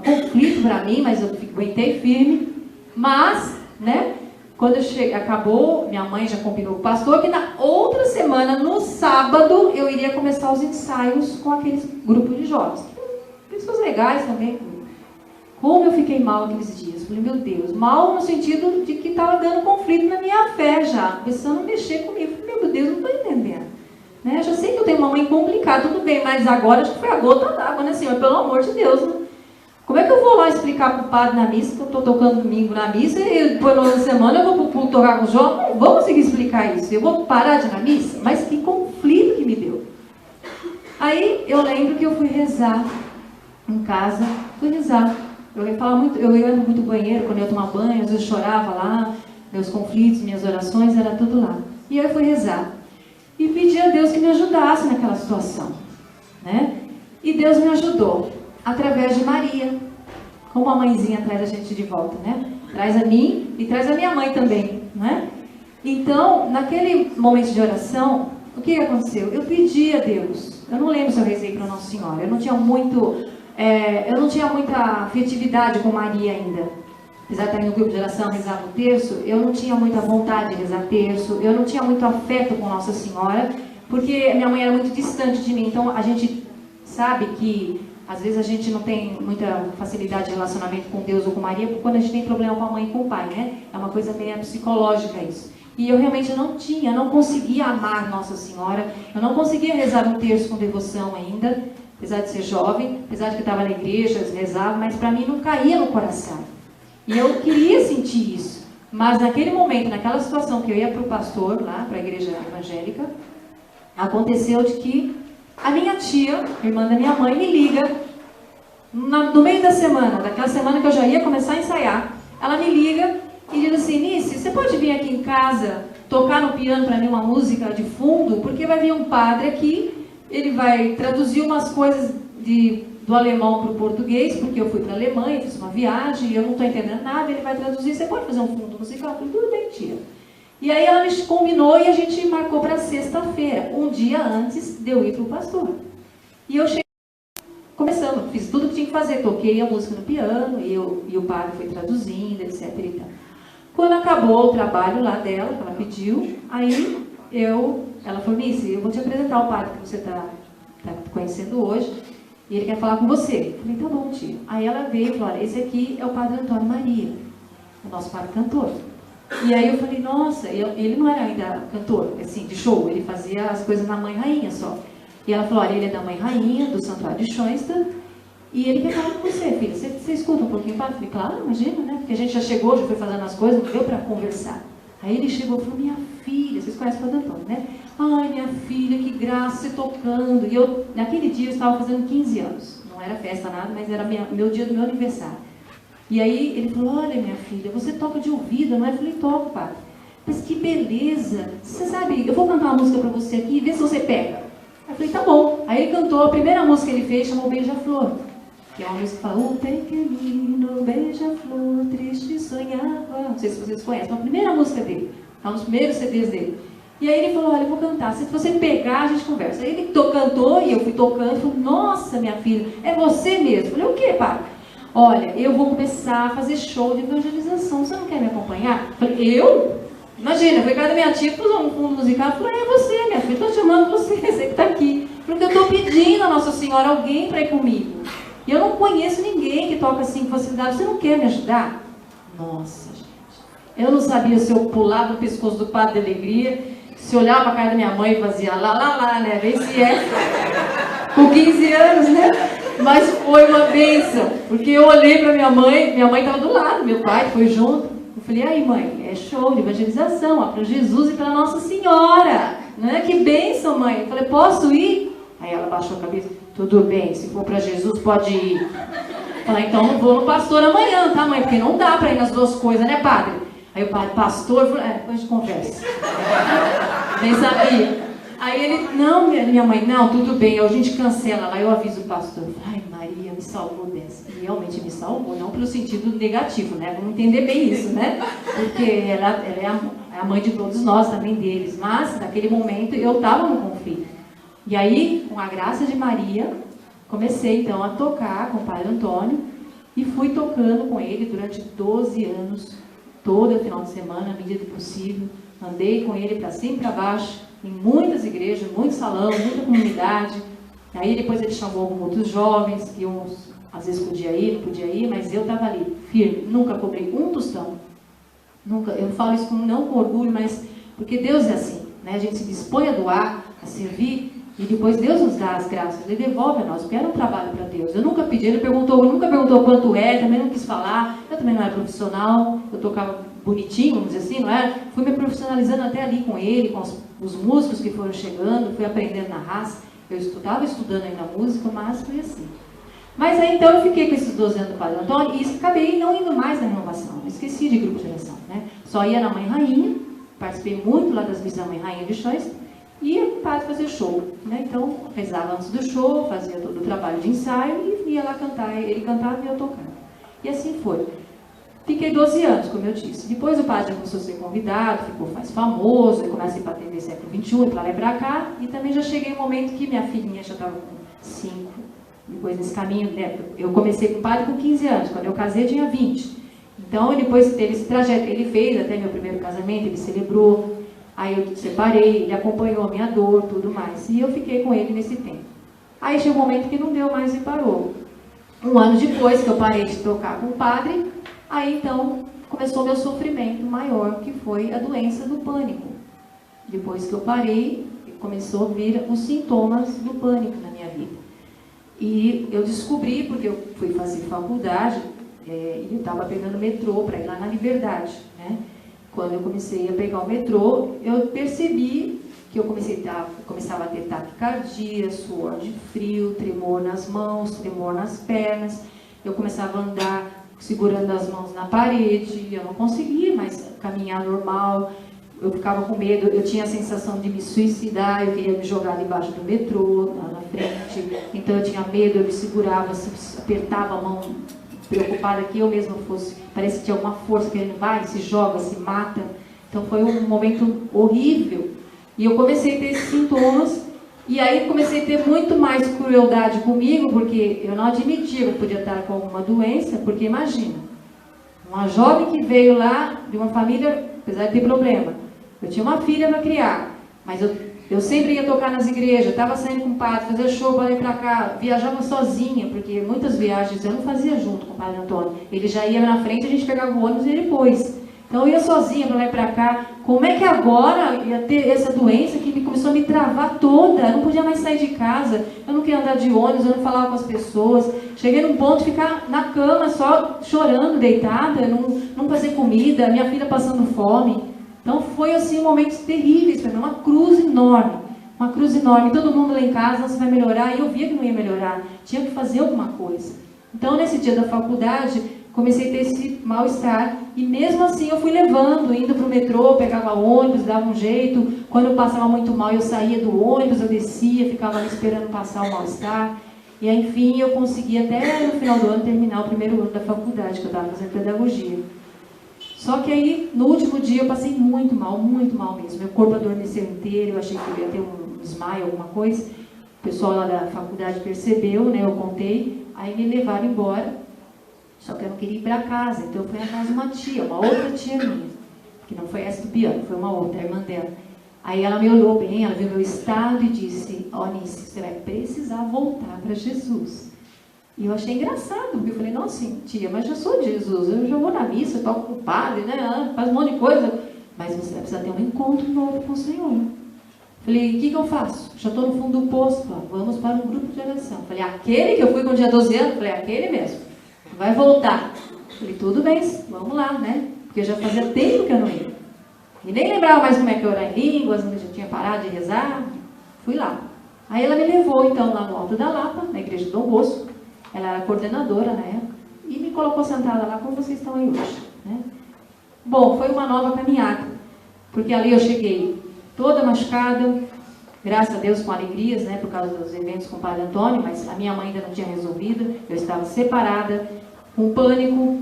conflito para mim, mas eu aguentei firme, mas, né, quando eu cheguei, acabou, minha mãe já combinou com o pastor, que na outra semana, no sábado, eu iria começar os ensaios com aqueles grupos de jovens, pessoas legais também. Como eu fiquei mal aqueles dias. Falei, meu Deus, mal no sentido de que estava dando conflito na minha fé já, começando a mexer comigo. Falei, meu Deus, não estou entendendo. Né? Já sei que eu tenho uma mãe complicada, tudo bem, mas agora acho que foi a gota d'água, né, Senhor? Pelo amor de Deus. Né? Como é que eu vou lá explicar para o padre na missa, que eu estou tocando domingo na missa, e depois na outra semana eu vou para o tocar com os jovens? Não vou conseguir explicar isso. Eu vou parar de ir na missa? Mas que conflito que me deu. Aí eu lembro que eu fui rezar em casa, fui rezar. Eu ia muito ao banheiro, quando eu ia tomar banho, às vezes chorava lá, meus conflitos, minhas orações, era tudo lá. E aí eu fui rezar. E pedi a Deus que me ajudasse naquela situação. Né? E Deus me ajudou, através de Maria. Como a mãezinha traz a gente de volta, né? Traz a mim e traz a minha mãe também, né? Então, naquele momento de oração, o que aconteceu? Eu pedi a Deus. Eu não lembro se eu rezei para Nossa Senhora. Eu não tinha muita afetividade com Maria ainda. Apesar de estar no grupo de oração, rezar no terço, eu não tinha muita vontade de rezar terço, eu não tinha muito afeto com Nossa Senhora, porque minha mãe era muito distante de mim. Então, a gente sabe que, às vezes, a gente não tem muita facilidade de relacionamento com Deus ou com Maria, porque quando a gente tem problema com a mãe e com o pai, né? É uma coisa meio psicológica isso. E eu realmente não conseguia amar Nossa Senhora, eu não conseguia rezar um terço com devoção ainda, apesar de ser jovem, apesar de que eu estava na igreja, rezava, mas para mim não caía no coração. E eu queria sentir isso. Mas naquele momento, naquela situação que eu ia para o pastor, lá para a igreja evangélica, aconteceu de que a minha tia, irmã da minha mãe, me liga no meio da semana, daquela semana que eu já ia começar a ensaiar. Ela me liga e diz assim, Nice, você pode vir aqui em casa tocar no piano para mim uma música de fundo? Porque vai vir um padre aqui ele vai traduzir umas coisas do alemão para o português, porque eu fui para a Alemanha, fiz uma viagem, e eu não estou entendendo nada, ele vai traduzir, você pode fazer um fundo musical? Eu falei, tudo bem, tia. E aí ela me combinou e a gente marcou para sexta-feira, um dia antes de eu ir para o pastor. E eu cheguei, começamos, fiz tudo que tinha que fazer, toquei a música no piano, e o padre foi traduzindo, etc. E tal. Quando acabou o trabalho lá dela, que ela pediu, aí ela falou, Nice, eu vou te apresentar o padre que você está conhecendo hoje, e ele quer falar com você. Eu falei, tá bom, tia. Aí ela veio e falou, olha, esse aqui é o padre Antônio Maria, o nosso padre cantor. E aí eu falei, nossa, ele não era ainda cantor, assim, de show, ele fazia as coisas na Mãe Rainha só. E ela falou, olha, ele é da Mãe Rainha, do Santuário de Schoenstatt, e ele quer falar com você, filha. Você escuta um pouquinho, padre? Eu falei, claro, imagina, né? Porque a gente já chegou, já foi fazendo as coisas, não deu para conversar. Aí ele chegou e falou, minha filha, vocês conhecem o padre Antônio, né? Ai, minha filha, que graça, você tocando. E naquele dia eu estava fazendo 15 anos. Não era festa, nada, mas era meu dia do meu aniversário. E aí ele falou, olha, minha filha, você toca de ouvido, não é? Eu falei, toco, padre. Mas que beleza. Você sabe, eu vou cantar uma música para você aqui e ver se você pega. Aí eu falei, tá bom. Aí ele cantou, a primeira música que ele fez chamou Beija-Flor. Que é uma música que fala, o pequenino beija-flor, triste sonhava. Não sei se vocês conhecem, a primeira música dele. Está nos primeiros CDs dele. E aí ele falou, olha, eu vou cantar, se você pegar, a gente conversa. Aí ele cantou e eu fui tocando, e falou, nossa, minha filha, é você mesmo. Eu falei, o quê, pai? Olha, eu vou começar a fazer show de evangelização, você não quer me acompanhar? Eu falei, eu? Imagina, eu fui casa da minha tia, pus um fundo musical, eu falei, é você, minha filha, estou chamando você, você que está aqui. Porque eu estou pedindo a Nossa Senhora alguém para ir comigo. E eu não conheço ninguém que toca assim com facilidade, você não quer me ajudar? Nossa, gente, eu não sabia se eu pulava no pescoço do padre de alegria, se olhava para a cara da minha mãe e fazia lá, né? Vê se é. Com 15 anos, né? Mas foi uma bênção. Porque eu olhei para minha mãe estava do lado, meu pai foi junto. Eu falei, aí mãe, é show de evangelização, ó, para Jesus e para Nossa Senhora. Né? Que bênção, mãe. Eu falei, posso ir? Aí ela baixou a cabeça, tudo bem, se for para Jesus pode ir. Eu falei, então não vou no pastor amanhã, tá mãe? Porque não dá para ir nas duas coisas, né padre? Aí o padre, pastor, eu falei, depois a gente conversa. Nem sabia. Aí ele, não, minha mãe, não, tudo bem, a gente cancela lá, eu aviso o pastor. Eu falei, ai Maria, me salvou dessa. E realmente me salvou, não pelo sentido negativo, né? Vamos entender bem isso, né? Porque ela é a mãe de todos nós, também deles. Mas, naquele momento, eu estava no conflito. E aí, com a graça de Maria, comecei então a tocar com o padre Antônio e fui tocando com ele durante 12 anos, todo final de semana, à medida do possível. Andei com ele para cima e para baixo, em muitas igrejas, muito salão, muita comunidade. Aí depois ele chamou alguns outros jovens, que uns às vezes podia ir, não podia ir, mas eu estava ali, firme, nunca cobrei um tostão. Nunca, eu falo isso não com orgulho, mas porque Deus é assim, né? A gente se dispõe a doar, a servir, e depois Deus nos dá as graças, Ele devolve a nós, porque era um trabalho para Deus. Eu nunca pedi, Ele nunca perguntou quanto é, também não quis falar, eu também não era profissional, eu tocava bonitinho, vamos dizer assim, não era? Fui me profissionalizando até ali com ele, com os músicos que foram chegando, fui aprendendo na raça. Eu estava estudando ainda música, mas foi assim. Mas aí então eu fiquei com esses 12 anos do padre Antônio e acabei não indo mais na renovação, esqueci de grupo de oração, né? Só ia na Mãe Rainha, participei muito lá das missas da Mãe Rainha de Schoenstatt, e ia para o padre fazer show, né? Então rezava antes do show, fazia todo o trabalho de ensaio e ia lá cantar, ele cantava e eu tocava. E assim foi. Fiquei 12 anos, como eu disse. Depois o padre começou a ser convidado, ficou mais famoso, eu comecei a ir para a TV século XXI, para lá e para cá, e também já cheguei um momento que minha filhinha já estava com 5. Depois nesse caminho, né, eu comecei com o padre com 15 anos, quando eu casei eu tinha 20. Então depois teve esse trajeto, ele fez até meu primeiro casamento, ele celebrou, aí eu separei, ele acompanhou a minha dor, tudo mais, e eu fiquei com ele nesse tempo. Aí chegou um momento que não deu mais e parou. Um ano depois que eu parei de tocar com o padre, aí então começou o meu sofrimento maior, que foi a doença do pânico. Depois que eu parei, começou a vir os sintomas do pânico na minha vida. E eu descobri, porque eu fui fazer faculdade, e eu estava pegando metrô para ir lá na Liberdade, né? Quando eu comecei a pegar o metrô, eu percebi que eu começava a ter taquicardia, suor de frio, tremor nas mãos, tremor nas pernas. Eu começava a andar segurando as mãos na parede, eu não conseguia mais caminhar normal. eu ficava com medo, eu tinha a sensação de me suicidar, eu queria me jogar debaixo do metrô, lá na frente, então eu tinha medo, eu me segurava, apertava a mão, preocupada que eu mesma fosse, parece que tinha alguma força que ele vai, se joga, se mata. Então foi um momento horrível. E eu comecei a ter esses sintomas, e aí comecei a ter muito mais crueldade comigo, porque eu não admitia que eu podia estar com alguma doença, porque imagina, uma jovem que veio lá de uma família, apesar de ter problema, eu tinha uma filha para criar, mas eu sempre ia tocar nas igrejas, estava saindo com o padre, fazia show para ir para cá, viajava sozinha, porque muitas viagens eu não fazia junto com o padre Antônio. Ele já ia na frente, a gente pegava o ônibus e ele depois. Então eu ia sozinha para lá e para cá. Como é que agora ia ter essa doença que começou a me travar toda? Eu não podia mais sair de casa, eu não queria andar de ônibus, eu não falava com as pessoas. Cheguei num ponto de ficar na cama só chorando, deitada, não fazer comida, minha filha passando fome. Então foi assim momentos terríveis para mim, uma cruz enorme. Uma cruz enorme. Todo mundo lá em casa, não, você vai melhorar. E eu via que não ia melhorar. Tinha que fazer alguma coisa. Então nesse dia da faculdade, comecei a ter esse mal-estar. E mesmo assim eu fui levando, indo para o metrô, pegava ônibus, dava um jeito. Quando eu passava muito mal, eu saía do ônibus, eu descia, ficava ali esperando passar o mal-estar. E aí, enfim, eu consegui até no final do ano terminar o primeiro ano da faculdade, que eu estava fazendo pedagogia. Só que aí, no último dia, eu passei muito mal mesmo. Meu corpo adormeceu inteiro, eu achei que eu ia ter um desmaio, alguma coisa. O pessoal lá da faculdade percebeu, né? Eu contei, aí me levaram embora. Só que eu não queria ir para casa, então eu fui na casa de uma tia, uma outra tia minha, que não foi essa do piano, foi uma outra, a irmã dela. Aí ela me olhou bem, ela viu meu estado e disse: ó, Nice, você vai precisar voltar para Jesus. E eu achei engraçado, porque eu falei: nossa, tia, mas já sou de Jesus, eu já vou na missa, toco com o padre, né, faz um monte de coisa, mas você vai precisar ter um encontro novo com o Senhor. Falei: o que eu faço? Já estou no fundo do poço, vamos para um grupo de oração. Falei: aquele que eu fui quando tinha 12 anos? Falei: aquele mesmo, vai voltar. Falei: tudo bem, vamos lá, né, porque já fazia tempo que eu não ia. E nem lembrava mais como é que eu orar em línguas, já tinha parado de rezar. Fui lá. Aí ela me levou, então, lá no Alto da Lapa, na igreja do Dom Bosco. Ela era coordenadora na época. E me colocou sentada lá, como vocês estão aí hoje, né? Bom, foi uma nova caminhada. Porque ali eu cheguei toda machucada, graças a Deus com alegrias, né? Por causa dos eventos com o padre Antônio, mas a minha mãe ainda não tinha resolvido. Eu estava separada, com pânico,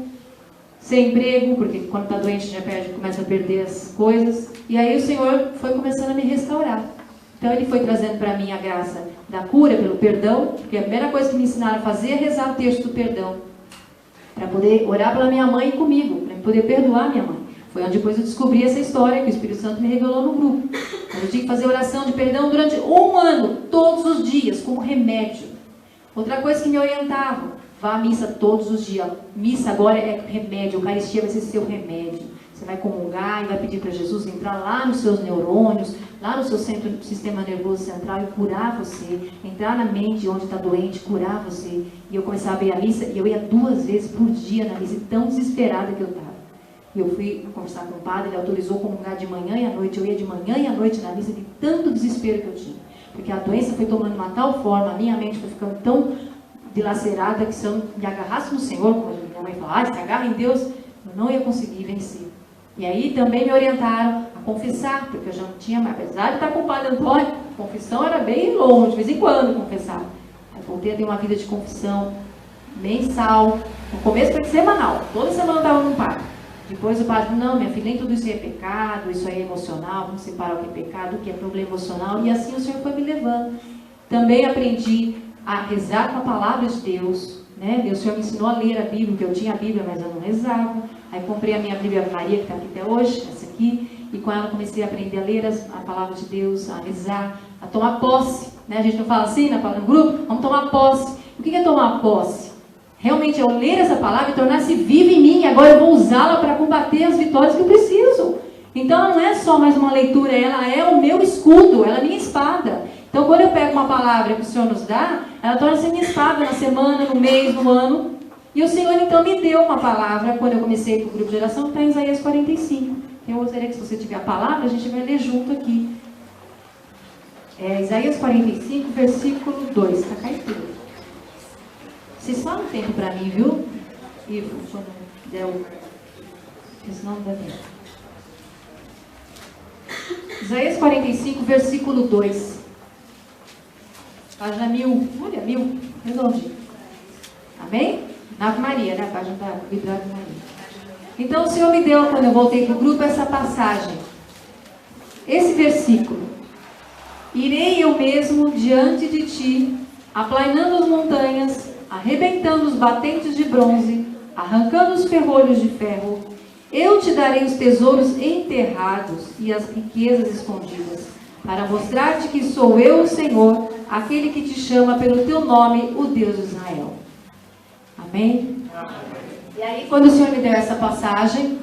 sem emprego, porque quando está doente já começa a perder as coisas. E aí o Senhor foi começando a me restaurar. Então Ele foi trazendo para mim a graça da cura pelo perdão, porque a primeira coisa que me ensinaram a fazer é rezar o texto do perdão, para poder orar pela minha mãe e comigo, para poder perdoar minha mãe. Foi onde depois eu descobri essa história que o Espírito Santo me revelou no grupo. Eu tinha que fazer oração de perdão durante 1 ano, todos os dias, como remédio. Outra coisa que me orientava: vá à missa todos os dias. Missa agora é remédio, a Eucaristia vai ser seu remédio. Você vai comungar e vai pedir para Jesus entrar lá nos seus neurônios, lá no seu sistema nervoso central e curar você. Entrar na mente onde está doente, curar você. E eu começava a ir à missa, e eu ia 2 vezes por dia na missa, tão desesperada que eu estava. E eu fui conversar com o padre, ele autorizou comungar de manhã e à noite. Eu ia de manhã e à noite na missa, de tanto desespero que eu tinha. Porque a doença foi tomando uma tal forma, a minha mente foi ficando tão dilacerada, que se eu me agarrasse no Senhor, como minha mãe falava, se agarra em Deus, eu não ia conseguir vencer. E aí também me orientaram a confessar, porque eu já não tinha mais, apesar de estar com o padre Antônio, a confissão era bem longe, de vez em quando confessar. Aí voltei a ter uma vida de confissão mensal, no começo foi semanal, toda semana eu estava no padre. Depois o padre: não, minha filha, nem tudo isso é pecado, isso aí é emocional, vamos separar o que é pecado, o que é problema emocional. E assim o Senhor foi me levando. Também aprendi a rezar com a palavra de Deus, né? O Senhor me ensinou a ler a Bíblia, porque eu tinha a Bíblia, mas eu não rezava. Aí comprei a minha Bíblia Maria, que está aqui até hoje, essa aqui, e com ela comecei a aprender a ler a palavra de Deus, a rezar, a tomar posse, né? A gente não fala assim no grupo? Vamos tomar posse. O que é tomar posse? Realmente eu ler essa palavra e tornar-se viva em mim, e agora eu vou usá-la para combater as vitórias que eu preciso. Então ela não é só mais uma leitura, ela é o meu escudo, ela é a minha espada. Então quando eu pego uma palavra que o Senhor nos dá, ela torna-se minha espada na semana, no mês, no ano. E o Senhor então me deu uma palavra, quando eu comecei para o grupo de oração, que está em Isaías 45. Eu gostaria que, se você tiver a palavra, a gente vai ler junto aqui. Isaías 45, versículo 2. Está cá escrito. Vocês falam um tempo para mim, viu? Ivo, quando der o... Porque senão não dá tempo. Isaías 45, versículo 2. Página 1000. Olha, 1000. Redondinho. Amém? Na Ave Maria, né? A página da Bíblia da Ave Maria. Então o Senhor me deu, quando eu voltei para o grupo, essa passagem. Esse versículo. Irei eu mesmo diante de ti, aplainando as montanhas, arrebentando os batentes de bronze, arrancando os ferrolhos de ferro. Eu te darei os tesouros enterrados e as riquezas escondidas, para mostrar-te que sou eu o Senhor, aquele que te chama pelo teu nome, o Deus de Israel. Amém? E aí, quando o Senhor me deu essa passagem,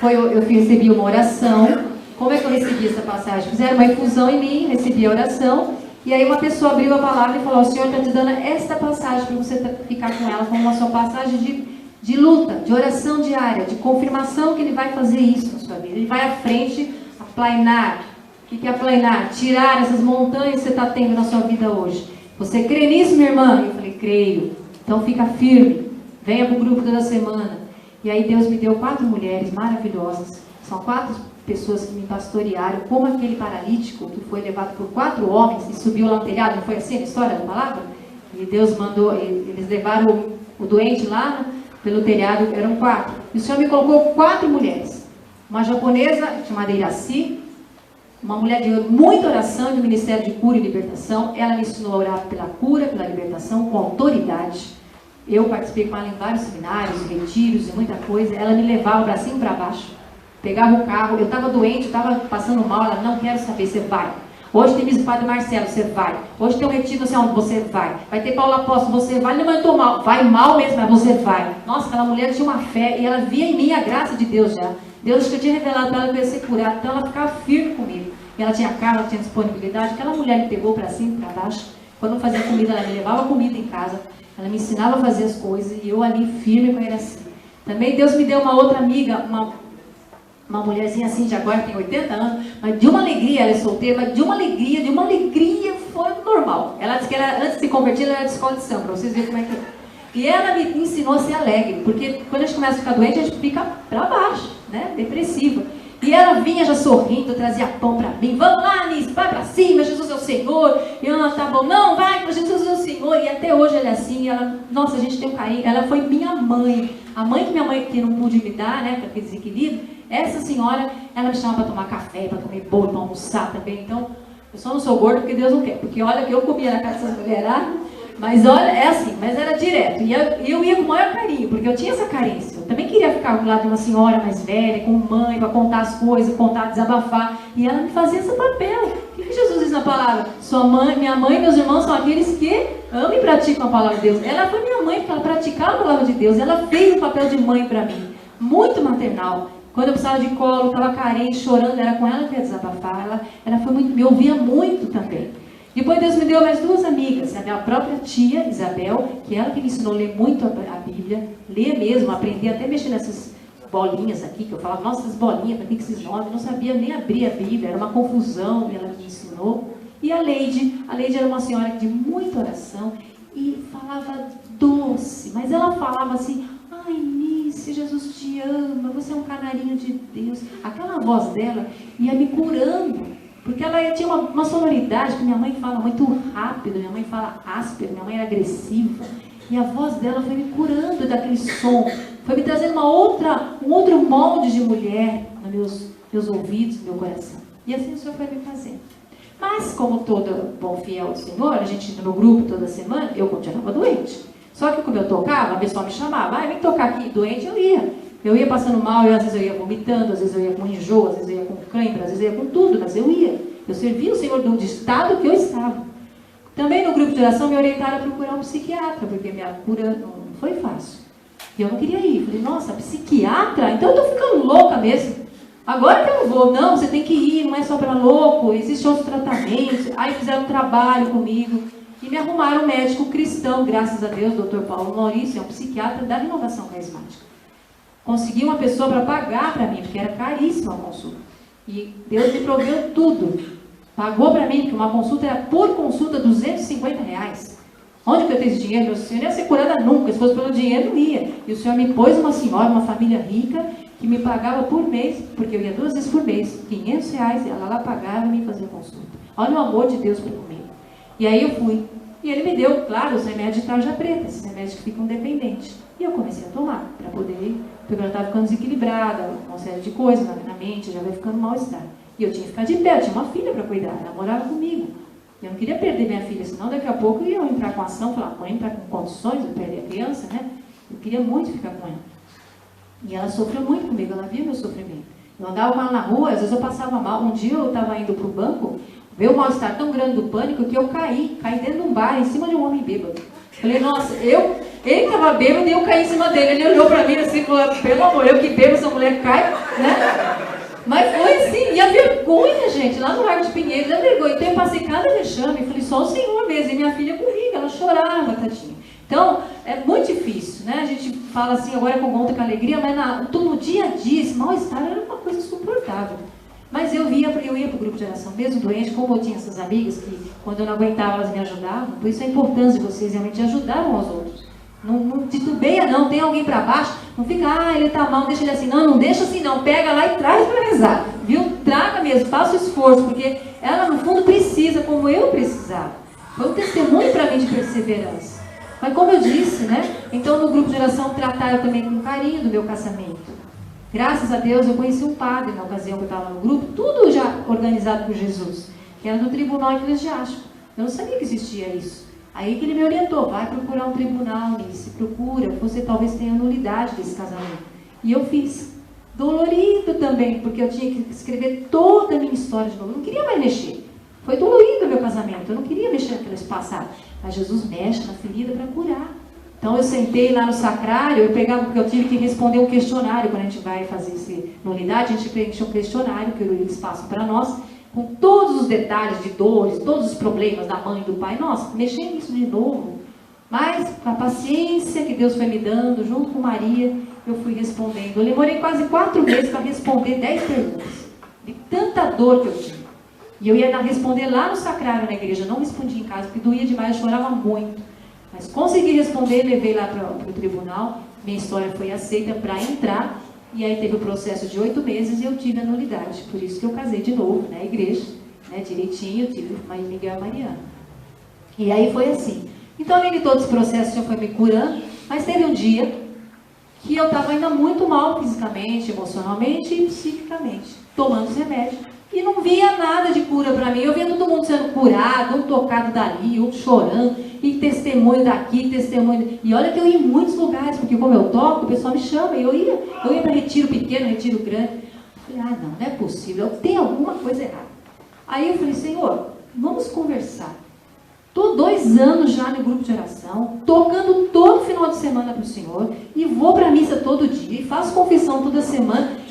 eu recebi uma oração. Como é que eu recebi essa passagem? Fizeram uma infusão em mim, recebi a oração, e aí uma pessoa abriu a palavra e falou: o Senhor está te dando esta passagem para você ficar com ela como uma sua passagem de luta, de oração diária, de confirmação que Ele vai fazer isso na sua vida. Ele vai à frente, aplainar. O que é aplainar? Tirar essas montanhas que você está tendo na sua vida hoje. Você crê nisso, minha irmã? Eu falei: creio. Então fica firme, venha para o grupo toda semana. E aí Deus me deu 4 mulheres maravilhosas. São 4 pessoas que me pastorearam, como aquele paralítico que foi levado por 4 homens e subiu lá no telhado. Não foi assim a história da palavra? E Deus mandou, eles levaram o doente lá pelo telhado, eram 4. E o Senhor me colocou 4 mulheres. Uma japonesa chamada Iraci, uma mulher de muita oração, de ministério de cura e libertação. Ela me ensinou a orar pela cura, pela libertação, com autoridade. Eu participei com ela em vários seminários, retiros e muita coisa. Ela me levava para cima e para baixo. Pegava o carro, eu estava doente, eu estava passando mal. Ela: não quero saber, você vai. Hoje tem Bispo Padre Marcelo, você vai. Hoje tem um retiro, não sei onde, você vai. Vai ter Paulo Apóstolo, você vai. Não, mas eu estou mal. Vai mal mesmo, mas você vai. Nossa, aquela mulher tinha uma fé e ela via em mim a graça de Deus já. Deus que eu tinha revelado para ela que eu ia ser curada, então ela ficava firme comigo. E ela tinha carro, ela tinha disponibilidade. Aquela mulher me pegou para cima e para baixo. Quando eu fazia comida, ela me levava comida em casa. Ela me ensinava a fazer as coisas e eu ali firme com ela assim. Também Deus me deu uma outra amiga, uma mulherzinha assim, de agora tem 80 anos, mas de uma alegria, ela é solteira, mas de uma alegria foi normal. Ela disse que antes de se converter, ela era de escola de samba, para vocês verem como é que é. E ela me ensinou a ser alegre, porque quando a gente começa a ficar doente, a gente fica para baixo, né, depressiva. E ela vinha já sorrindo, trazia pão para mim. Vamos lá, Anísio, vai para cima, Jesus é o Senhor. E eu: tá bom, não, vai, Jesus é o Senhor. E até hoje ela é assim, ela, nossa, a gente tem um carinho. Ela foi minha mãe, a mãe que minha mãe que não pude me dar, né, para aquele desequilíbrio. Essa senhora, ela me chamava para tomar café, para comer bolo, para almoçar também. Então, eu só não sou gorda porque Deus não quer. Porque olha que eu comia na casa dessas mulheradas. Mas olha, é assim, mas era direto. E eu ia com o maior carinho, porque eu tinha essa carência. Eu também queria ficar do lado de uma senhora mais velha, com mãe, para contar as coisas, contar, desabafar. E ela me fazia esse papel. O que Jesus diz na palavra? Sua mãe, minha mãe e meus irmãos são aqueles que amam e praticam a palavra de Deus. Ela foi minha mãe, porque ela praticava a palavra de Deus. Ela fez um papel de mãe para mim. Muito maternal. Quando eu precisava de colo, estava carente, chorando, era com ela que ia desabafar. Ela foi muito, me ouvia muito também. Depois Deus me deu mais 2 amigas, a minha própria tia, Isabel, que ela que me ensinou a ler muito a Bíblia, ler mesmo, aprender até mexer nessas bolinhas aqui, que eu falava: nossa, essas bolinhas, para que esses nomes? Eu não sabia nem abrir a Bíblia, era uma confusão, e ela me ensinou. E a Leide era uma senhora de muita oração e falava doce, mas ela falava assim: ai, Nice, Jesus te ama, você é um canarinho de Deus. Aquela voz dela ia me curando. Porque ela tinha uma sonoridade, que minha mãe fala muito rápido, minha mãe fala áspero, minha mãe era agressiva. E a voz dela foi me curando daquele som. Foi me trazendo um outro molde de mulher nos meus ouvidos, no meu coração. E assim o Senhor foi me fazendo. Mas, como todo bom fiel do Senhor, a gente no grupo toda semana, eu continuava doente. Só que como eu tocava, a pessoa me chamava: vem tocar aqui, doente, eu ia. Eu ia passando mal, às vezes eu ia vomitando, às vezes eu ia com enjoo, às vezes eu ia com cãibra, às vezes eu ia com tudo, mas eu ia. Eu servia o Senhor do estado que eu estava. Também no grupo de oração me orientaram a procurar um psiquiatra, porque minha cura não foi fácil. E eu não queria ir. Falei: nossa, psiquiatra? Então eu estou ficando louca mesmo. Agora que eu não vou. Não, você tem que ir, não é só para louco, existem outros tratamentos. Aí fizeram um trabalho comigo e me arrumaram um médico cristão, graças a Deus, Dr. Paulo Maurício, é um psiquiatra da Renovação Carismática. Consegui uma pessoa para pagar para mim, porque era caríssima a consulta. E Deus me proveu tudo. Pagou para mim, porque uma consulta era por consulta R$250. Onde que eu tenho esse dinheiro? Meu Senhor, não ia ser curada nunca. Se fosse pelo dinheiro, não ia. E o Senhor me pôs uma senhora, uma família rica, que me pagava por mês, porque eu ia 2 vezes por mês, R$500, e ela lá pagava e me fazia consulta. Olha o amor de Deus para comigo. E aí eu fui. E ele me deu, claro, os remédios de tarja preta, esses remédios que ficam dependentes. E eu comecei a tomar, para poder, porque eu já estava ficando desequilibrada, uma série de coisas na mente, já vai ficando mal-estar. E eu tinha que ficar de pé, eu tinha uma filha para cuidar, ela morava comigo. Eu não queria perder minha filha, senão daqui a pouco eu ia entrar com ação, falar, mãe, está com condições de perder a criança, né? Eu queria muito ficar com ela. E ela sofreu muito comigo, ela via meu sofrimento. Eu andava com ela na rua, às vezes eu passava mal. Um dia eu estava indo para o banco, veio o mal-estar tão grande do pânico que eu caí dentro de um bar, em cima de um homem bêbado. Falei, nossa, ele estava bêbado e eu caí em cima dele. Ele olhou para mim assim e falou, pelo amor, eu que bebo, essa mulher cai, né? Mas foi assim, e a vergonha, gente, lá no Largo de Pinheiros, a vergonha. Então eu passei cada vexame, falei, só o Senhor mesmo. E minha filha comigo, ela chorava, tadinha. Então, é muito difícil, né? A gente fala assim, agora com conta com alegria, mas no dia a dia, esse mal-estar era uma coisa insuportável. Mas eu ia para o grupo de oração, mesmo doente, como eu tinha essas amigas que, quando eu não aguentava, elas me ajudavam. Por isso a importância de vocês realmente ajudavam aos outros. Não titubeia não, tem alguém para baixo, não fica, ele está mal, deixa ele assim. Não deixa assim não, pega lá e traz para rezar, viu? Traga mesmo, faça o esforço, porque ela no fundo precisa, como eu precisava. Foi um testemunho para mim de perseverança. Mas como eu disse, né? Então no grupo de oração trataram também com carinho do meu casamento. Graças a Deus eu conheci um padre na ocasião que eu estava no grupo, tudo já organizado por Jesus, que era do tribunal eclesiástico. Eu não sabia que existia isso. Aí que ele me orientou, vai procurar um tribunal, se procura, você talvez tenha nulidade desse casamento. E eu fiz. Dolorido também, porque eu tinha que escrever toda a minha história de novo. Eu não queria mais mexer. Foi dolorido o meu casamento, eu não queria mexer naqueles passados. Mas Jesus mexe na ferida para curar. Então eu sentei lá no sacrário, eu pegava, porque eu tive que responder um questionário, quando a gente vai fazer essa nulidade, a gente preenche um questionário que eles passam para nós, com todos os detalhes de dores, todos os problemas da mãe e do pai. Nossa, mexer nisso de novo. Mas, com a paciência que Deus foi me dando, junto com Maria, eu fui respondendo. Eu demorei quase 4 meses para responder 10 perguntas. De tanta dor que eu tinha. E eu ia responder lá no sacrário, na igreja. Eu não respondi em casa, porque doía demais, eu chorava muito. Mas consegui responder, levei lá para o tribunal. Minha história foi aceita para entrar. E aí teve o processo de 8 meses e eu tive a nulidade. Por isso que eu casei de novo na igreja, né, direitinho, tive Miguel e Mariana. E aí foi assim. Então, além de todo esse processo, o Senhor foi me curando, mas teve um dia que eu estava ainda muito mal fisicamente, emocionalmente e psiquicamente, tomando os remédios. E não via nada de cura para mim. Eu via todo mundo sendo curado, um tocado dali, outro chorando, e testemunho daqui, testemunho. E olha que eu ia em muitos lugares, porque como eu toco, o pessoal me chama, e eu ia para retiro pequeno, retiro grande. Eu falei, não é possível, tem alguma coisa errada. Aí eu falei, Senhor, vamos conversar. Estou 2 anos já no grupo de oração, tocando todo final de semana para o Senhor, e vou para a missa todo dia, e faço confissão toda semana.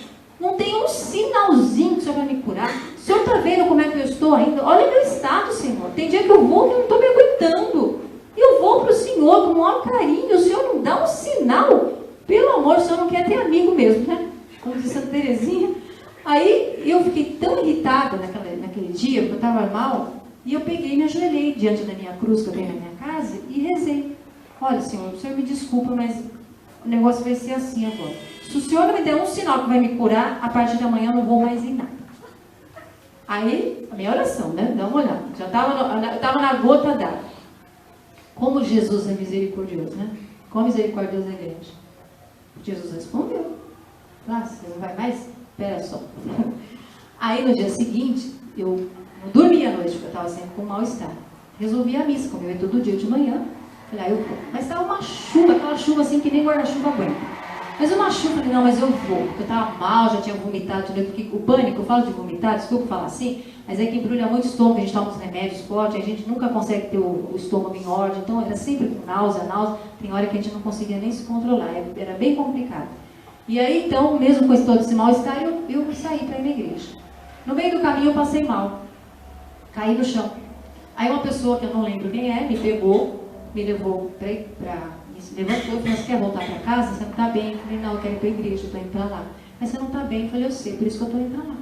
Não tem um sinalzinho que o Senhor vai me curar. O Senhor está vendo como é que eu estou ainda? Olha meu estado, Senhor. Tem dia que eu vou que eu não estou me aguentando. Eu vou para o Senhor com o maior carinho. O Senhor não dá um sinal. Pelo amor, o Senhor não quer ter amigo mesmo, né? Como disse Santa Terezinha. Aí eu fiquei tão irritada naquele dia, porque eu estava mal. E eu peguei e me ajoelhei diante da minha cruz que eu tenho na minha casa e rezei. Olha, Senhor, o Senhor me desculpa, mas o negócio vai ser assim agora. Se o Senhor não me der um sinal que vai me curar, a partir de amanhã eu não vou mais em nada. Aí, a minha oração, né? Dá uma olhada. Eu estava na gota d'água. Como Jesus é misericordioso, né? Quão misericordioso é grande. Jesus respondeu. Você não vai mais? Espera só. Aí, no dia seguinte, eu não dormia à noite, porque eu estava sempre com mal-estar. Resolvi a missa, como eu ia todo dia de manhã. Falei, eu vou. Mas estava uma chuva, aquela chuva assim que nem guarda-chuva aguenta. Mas uma chuva, falei, não, mas eu vou, porque eu estava mal, já tinha vomitado, porque o pânico, eu falo de vomitar, desculpa falar assim, mas é que embrulha muito o estômago, a gente toma uns remédios fortes, a gente nunca consegue ter o estômago em ordem, então era sempre com náusea, tem hora que a gente não conseguia nem se controlar, era bem complicado. E aí, então, mesmo com todo esse mal-estar, eu saí para ir na igreja. No meio do caminho eu passei mal, caí no chão. Aí uma pessoa, que eu não lembro quem é, me pegou, me levou para se levantou e falou, você quer voltar para casa? Você não está bem? Eu falei, não, eu quero ir para a igreja, eu estou indo para lá. Mas você não está bem? Eu falei, eu sei, por isso que eu estou indo para lá.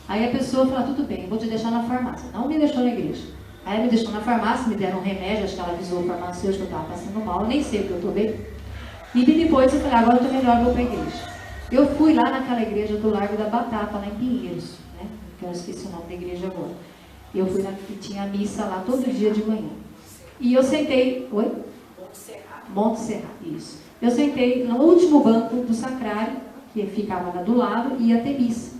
Aí a pessoa falou, tudo bem, eu vou te deixar na farmácia. Não me deixou na igreja. Aí ela me deixou na farmácia, me deram um remédio, acho que ela avisou o farmacêutico que eu estava passando mal, eu nem sei o que eu estou bem. E depois eu falei, agora eu estou melhor, vou para a igreja. Eu fui lá naquela igreja do Largo da Batata, lá em Pinheiros, né? Que eu esqueci o nome da igreja agora. Eu fui lá, que tinha missa lá todo dia de manhã. E eu sentei, oi? Monte Serra, isso. Eu sentei no último banco do sacrário, que ficava lá do lado, e ia ter missa.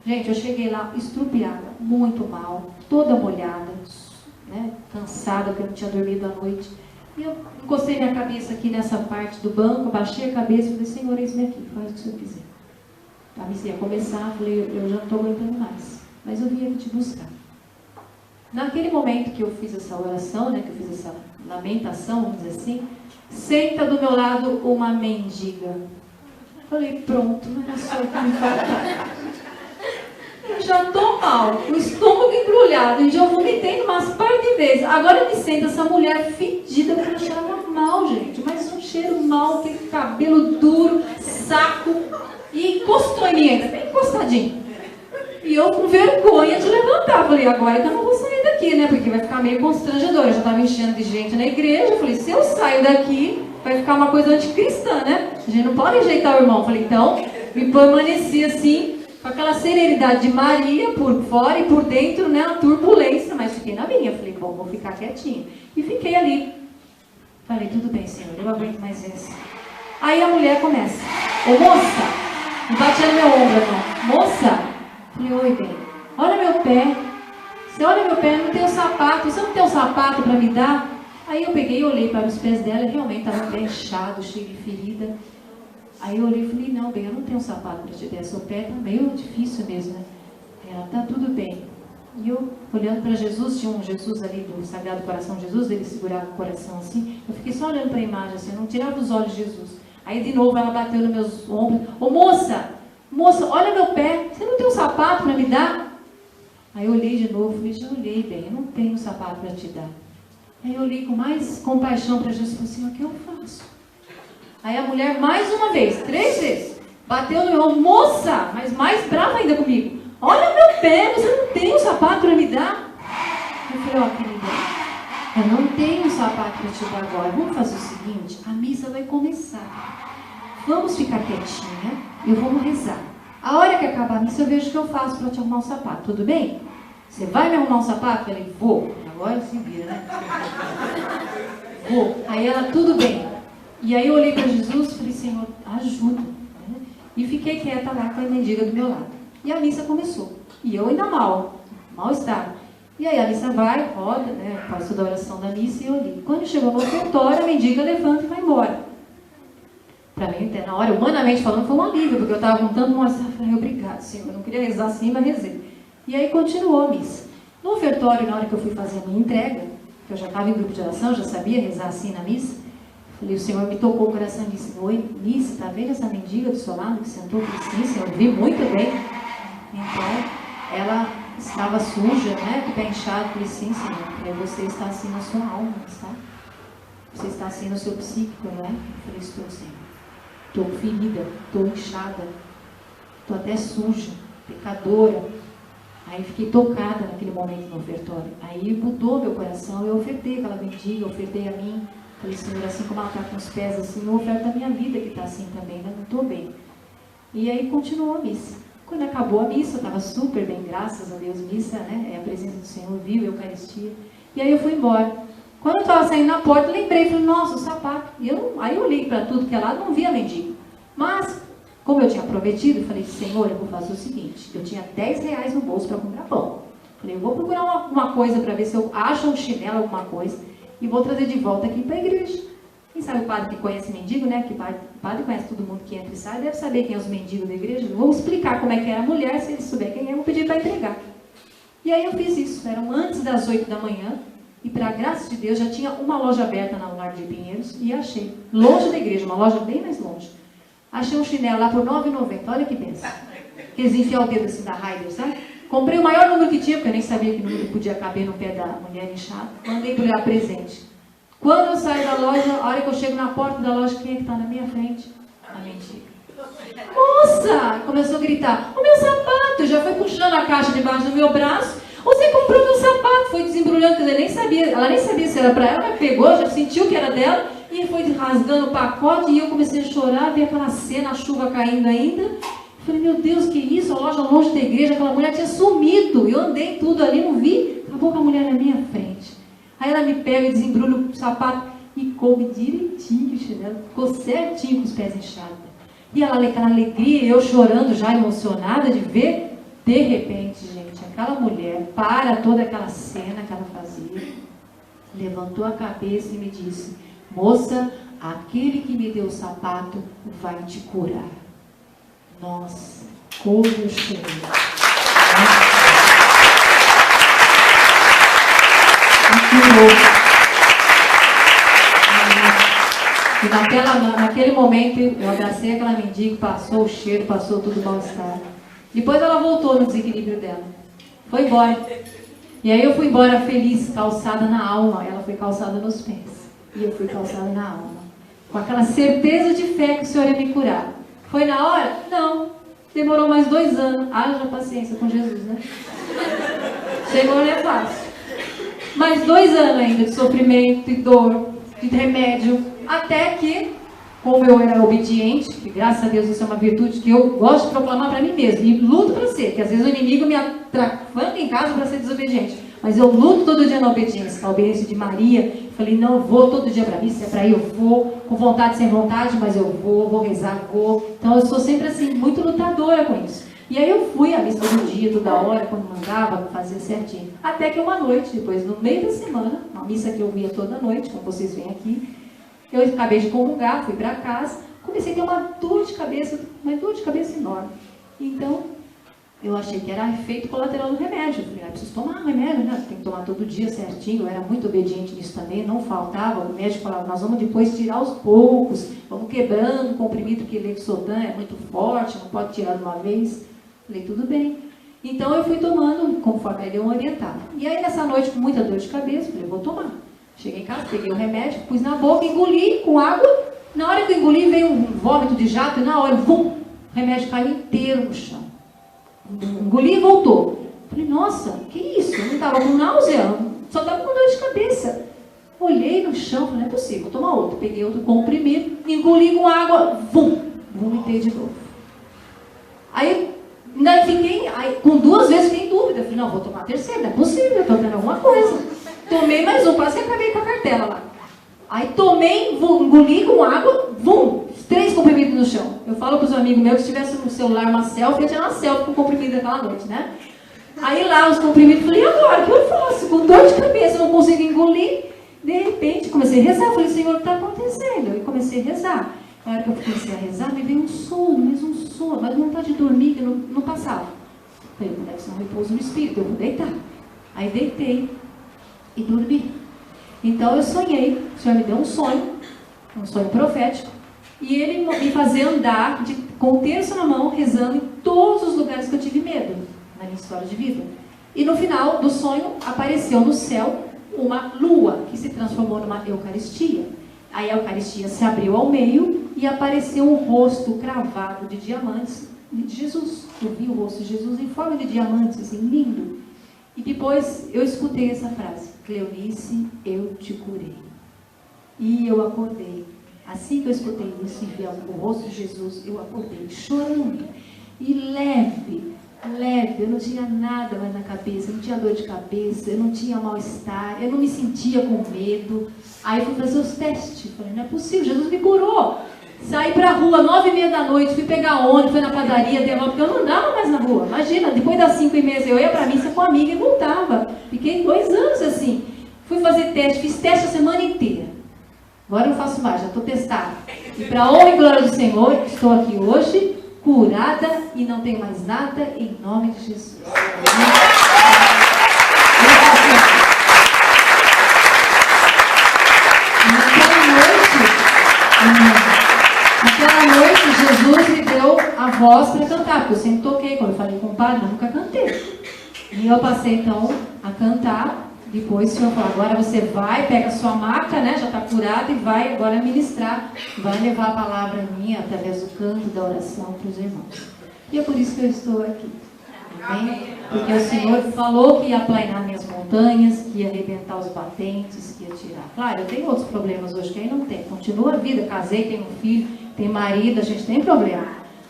Gente, eu cheguei lá estrupiada, muito mal, toda molhada, né? Cansada, porque eu não tinha dormido à noite. E eu encostei minha cabeça aqui nessa parte do banco, baixei a cabeça e falei, Senhor, eis-me aqui, faz o que o Senhor quiser. A missa ia começar, falei, eu já não estou aguentando mais, mas eu vim aqui te buscar. Naquele momento que eu fiz essa oração, né, que eu fiz essa lamentação, vamos dizer assim, senta do meu lado uma mendiga. Falei, pronto, era só que me faltava. Eu já estou mal, o estômago embrulhado, e já vomitei umas par de vezes. Agora me senta essa mulher fedida, porque eu achava mal, gente, mas um cheiro mal, aquele cabelo duro, saco, e encostou em mim ainda, bem encostadinho. E eu com vergonha de levantar, falei, agora que eu não vou sair daqui, né, porque vai ficar meio constrangedor. Eu já estava enchendo de gente na igreja, eu falei, se eu saio daqui, vai ficar uma coisa anticristã, né? A gente não pode rejeitar o irmão. Falei, então, me permaneci assim, com aquela serenidade de Maria, por fora e por dentro, né, uma turbulência, mas fiquei na minha. Falei, bom, vou ficar quietinha. E fiquei ali. Falei, tudo bem, Senhor, eu aguento mais essa. Aí a mulher começa, ô moça, me batia no meu ombro, irmão. Moça, falei, oi, bem, olha meu pé. Você olha meu pé, não tem um sapato, você não tem um sapato para me dar? Aí eu peguei e olhei para os pés dela, e realmente estava bem inchado, cheio de ferida. Aí eu olhei e falei, não, bem, eu não tenho um sapato para te dar, seu pé tá meio difícil mesmo, né? Ela, tá tudo bem. E eu, olhando para Jesus, tinha um Jesus ali do Sagrado Coração de Jesus, ele segurava o coração assim, eu fiquei só olhando para a imagem assim, eu não tirava os olhos de Jesus. Aí de novo ela bateu nos meus ombros, ô moça, olha meu pé, você não tem um sapato para me dar? Aí eu olhei de novo, falei, já olhei, bem, eu não tenho um sapato para te dar. Aí eu olhei com mais compaixão para Jesus e falei assim, o que eu faço? Aí a mulher, mais uma vez, 3 vezes, bateu no meu ombro, moça, mas mais brava ainda comigo. Olha meu pé, você não tem um sapato para me dar? Eu falei, ó, querida, eu não tenho um sapato para te dar agora. Vamos fazer o seguinte, a missa vai começar. Vamos ficar quietinha e vamos rezar. A hora que acabar a missa, eu vejo o que eu faço para te arrumar um sapato, tudo bem? Você vai me arrumar um sapato? Eu falei, vou. Agora se vira, né? Vou. Aí ela, tudo bem. E aí eu olhei para Jesus e falei, Senhor, ajuda. E fiquei quieta lá com a mendiga do meu lado. E a missa começou. E eu ainda mal-estar. E aí a missa vai, roda, né? Faz toda a oração da missa e eu li. Quando chegou no ofertório, a mendiga levanta e vai embora. Para mim, até na hora, humanamente falando, foi um alívio, porque eu estava com tanto mal-estar. Falei, obrigado, Senhor. Eu não queria rezar assim, mas rezei. E aí continuou a missa. No ofertório, na hora que eu fui fazer a minha entrega, que eu já estava em grupo de oração, já sabia rezar assim na missa, falei, o Senhor me tocou o coração e disse, oi, Nice, está vendo essa mendiga do seu lado que sentou? Eu falei, sim, Senhor, vi muito bem. Então, ela estava suja, né, com o pé inchado. Eu falei, sim, Senhor, falei, você está assim na sua alma, está? Você está assim no seu psíquico, não é? Eu falei, estou, Senhor. Estou ferida, estou inchada, estou até suja, pecadora. Aí fiquei tocada naquele momento no ofertório. Aí mudou meu coração, eu ofertei aquela mendiga, eu ofertei a mim. Falei, Senhor, assim como ela está com os pés assim, eu oferto a minha vida que está assim também, né? Não estou bem. E aí continuou a missa. Quando acabou a missa, eu estava super bem, graças a Deus, missa, né? É a presença do Senhor, viu, a Eucaristia. E aí eu fui embora. Quando eu estava saindo na porta, lembrei, falei, nossa, o sapato. E aí eu olhei para tudo que é lá, não vi a mendiga. Mas, como eu tinha prometido, eu falei, Senhor, eu vou fazer o seguinte, eu tinha 10 reais no bolso para comprar pão. Falei, eu vou procurar uma coisa para ver se eu acho um chinelo, alguma coisa, e vou trazer de volta aqui para a igreja. Quem sabe o padre que conhece mendigo, né? Que o padre conhece todo mundo que entra e sai, deve saber quem é os mendigos da igreja. Vamos explicar como é que era a mulher, se ele souber quem é, eu vou pedir para entregar. E aí eu fiz isso, eram antes das 8 da manhã, e para a graça de Deus já tinha uma loja aberta na Largo de Pinheiros, e achei, longe da igreja, uma loja bem mais longe. Achei um chinelo lá por R$ 9,90, olha que benção. Que eles enfiam o dedo assim da Raider, sabe? Comprei o maior número que tinha, porque eu nem sabia que número podia caber no pé da mulher inchada. Mandei para ela presente. Quando eu saio da loja, a hora que eu chego na porta da loja, quem é que está na minha frente? A mendiga. Moça! Começou a gritar, o meu sapato! Já foi puxando a caixa debaixo do meu braço. Você comprou meu sapato, foi desembrulhando, quer dizer, nem sabia, ela nem sabia se era para ela, mas pegou, já sentiu que era dela, e foi rasgando o pacote, e eu comecei a chorar, vi aquela cena, a chuva caindo ainda. Eu falei, meu Deus, que isso? A loja longe da igreja, aquela mulher tinha sumido. Eu andei tudo ali, não vi, acabou com a mulher na minha frente. Aí ela me pega e desembrulha o sapato e coube direitinho o chinelo, ficou certinho com os pés inchados. E ela, aquela alegria, eu chorando já emocionada de ver, de repente, gente, aquela mulher para toda aquela cena que ela fazia, levantou a cabeça e me disse, moça, aquele que me deu o sapato vai te curar. Nossa, como eu chorei. E naquele momento eu abracei aquela mendiga, passou o cheiro, passou tudo mal-estar. Depois ela voltou no desequilíbrio dela. Foi embora. E aí eu fui embora feliz, calçada na alma. Ela foi calçada nos pés. E eu fui calçada na alma. Com aquela certeza de fé que o Senhor ia me curar. Foi na hora? Não. Demorou mais 2 anos. Haja paciência com Jesus, né? Chegou, não é fácil. Mais 2 anos ainda de sofrimento, de dor, de remédio. Até que, como eu era obediente, que graças a Deus isso é uma virtude que eu gosto de proclamar para mim mesmo. E luto para ser, que às vezes o inimigo me atrapalha em casa para ser desobediente. Mas eu luto todo dia na obediência. A obediência de Maria. Falei, não, eu vou todo dia para missa, é para ir, eu vou, com vontade, sem vontade, mas eu vou rezar, vou. Então eu sou sempre assim, muito lutadora com isso. E aí eu fui à missa todo dia, toda hora, quando mandava, fazia certinho. Até que uma noite, depois, no meio da semana, uma missa que eu via toda noite, como vocês veem aqui, eu acabei de comungar, fui para casa, comecei a ter uma dor de cabeça enorme. Então, eu achei que era efeito colateral do remédio. Eu falei, preciso tomar remédio, né? Tem que tomar todo dia certinho. Eu era muito obediente nisso também, não faltava. O médico falava, nós vamos depois tirar aos poucos, vamos quebrando o comprimido, porque Lexotan é muito forte, não pode tirar de uma vez. Falei, tudo bem. Então eu fui tomando conforme ele orientava. E aí nessa noite, com muita dor de cabeça, falei, vou tomar. Cheguei em casa, peguei o remédio, pus na boca, engoli com água. Na hora que eu engoli, veio um vômito de jato e na hora, vum, o remédio caiu inteiro no chão. Engoli e voltou. Falei, nossa, que isso? Eu não estava com náusea, só estava com dor de cabeça. Olhei no chão, falei, não é possível, vou tomar outro. Peguei outro comprimido, engoli com água, vum, vomitei de novo. Aí, ainda fiquei, com 2 vezes fiquei em dúvida. Falei, não, vou tomar a terceira, não é possível, estou tendo alguma coisa. Tomei mais um, quase que acabei com a cartela lá. Aí tomei, engoli com água, vum, 3 comprimidos no chão. Eu falo para os amigos meus que se tivesse no celular uma selfie, eu tinha uma selfie com comprimido naquela noite, né? Aí lá os comprimidos, falei, e agora, o que eu faço? Com dor de cabeça, não consigo engolir. De repente, comecei a rezar. Falei, Senhor, o que está acontecendo? E comecei a rezar. Na hora que eu comecei a rezar, me veio um sono, mas vontade de dormir, que não passava. Falei, deve ser um repouso no espírito, eu vou deitar. Aí deitei e dormi. Então eu sonhei, o Senhor me deu um sonho profético, e Ele me fazia andar com o terço na mão, rezando em todos os lugares que eu tive medo, na minha história de vida. E no final do sonho, apareceu no céu uma lua, que se transformou numa Eucaristia. Aí a Eucaristia se abriu ao meio, e apareceu um rosto cravado de diamantes de Jesus. Eu vi o rosto de Jesus em forma de diamantes, assim, lindo. E depois eu escutei essa frase, Cleonice, eu te curei. E eu acordei. Assim que eu escutei isso e vi o rosto de Jesus, eu acordei chorando. E leve, eu não tinha nada mais na cabeça, eu não tinha dor de cabeça, eu não tinha mal-estar, eu não me sentia com medo. Aí fui fazer os testes, falei, não é possível, Jesus me curou. Saí pra rua, 9h30 da noite, fui pegar ônibus, fui na padaria, porque eu não andava mais na rua. Imagina, depois das 5h30 eu ia pra missa com a amiga e voltava. Fiquei 2 anos assim. Fui fazer teste, fiz teste a semana inteira. Agora eu não faço mais, já estou testada. E para honra e glória do Senhor, estou aqui hoje, curada e não tenho mais nada, em nome de Jesus. Naquela noite, Jesus me deu a voz para cantar, porque eu sempre toquei, quando eu falei com o padre, eu nunca cantei. E eu passei então a cantar. Depois o Senhor falou, agora você vai, pega a sua maca, né, já está curada, e vai agora ministrar, vai levar a palavra minha através do canto, da oração para os irmãos. E é por isso que eu estou aqui. Amém? Porque o Senhor falou que ia aplainar minhas montanhas, que ia arrebentar os batentes, que ia tirar. Claro, eu tenho outros problemas hoje que aí não tem. Continua a vida, casei, tenho um filho, tenho marido, a gente tem problema.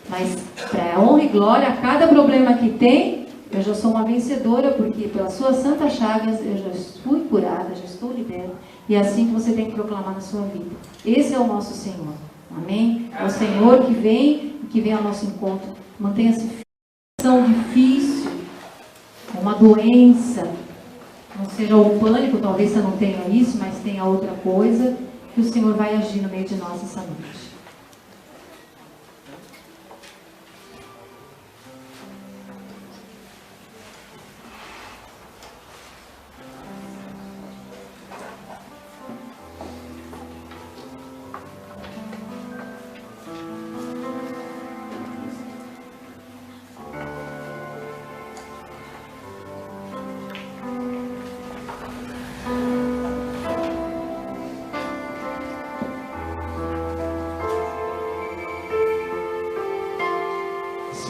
Mas para honra e glória, a cada problema que tem, eu já sou uma vencedora, porque pelas suas santas chagas eu já fui curada, já estou liberta. E é assim que você tem que proclamar na sua vida. Esse é o nosso Senhor. Amém? É o Senhor que vem ao nosso encontro. Mantenha-se firme. Uma situação difícil, uma doença, não seja o pânico, talvez você não tenha isso, mas tenha outra coisa, que o Senhor vai agir no meio de nós essa noite.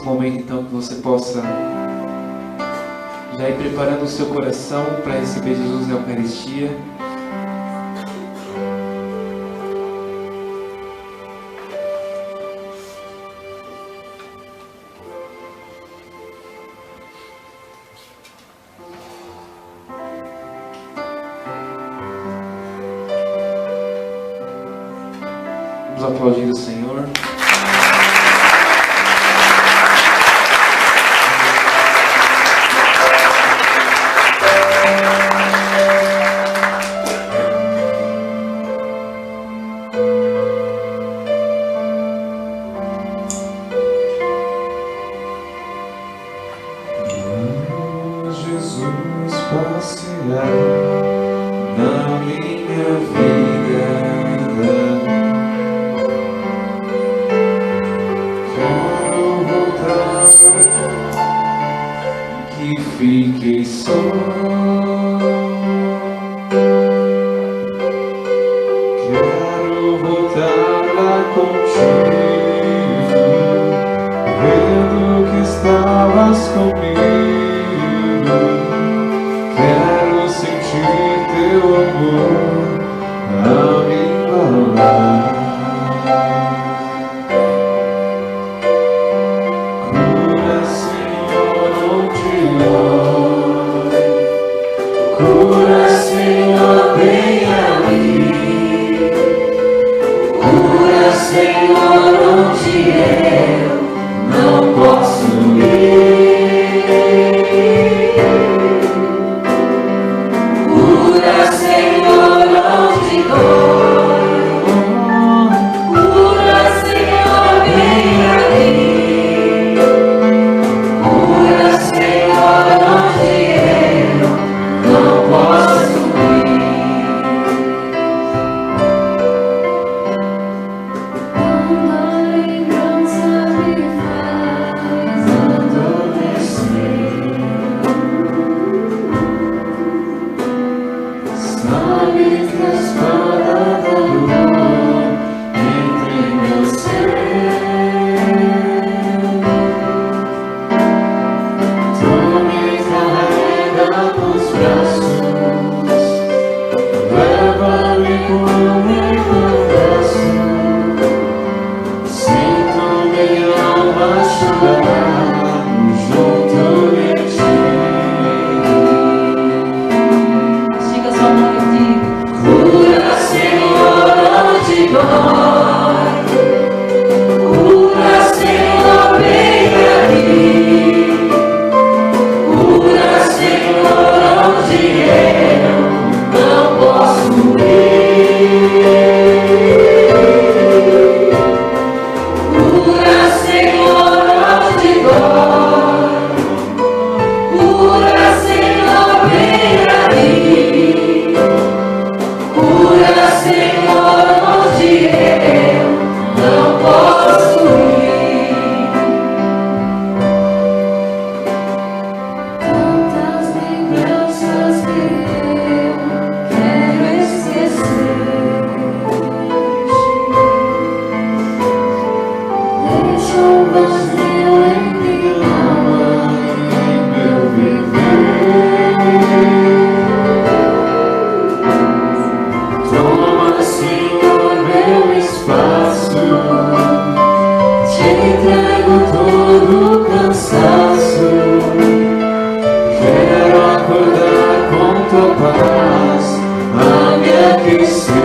Momento então que você possa já ir preparando o seu coração para receber Jesus na Eucaristia. Vamos aplaudir o Senhor. Fiquei só, quero voltar lá contigo, vendo que estavas comigo, quero sentir teu amor a me falar. Cura, Senhor, onde todo cansaço. Quero acordar com tua paz a me aquecer.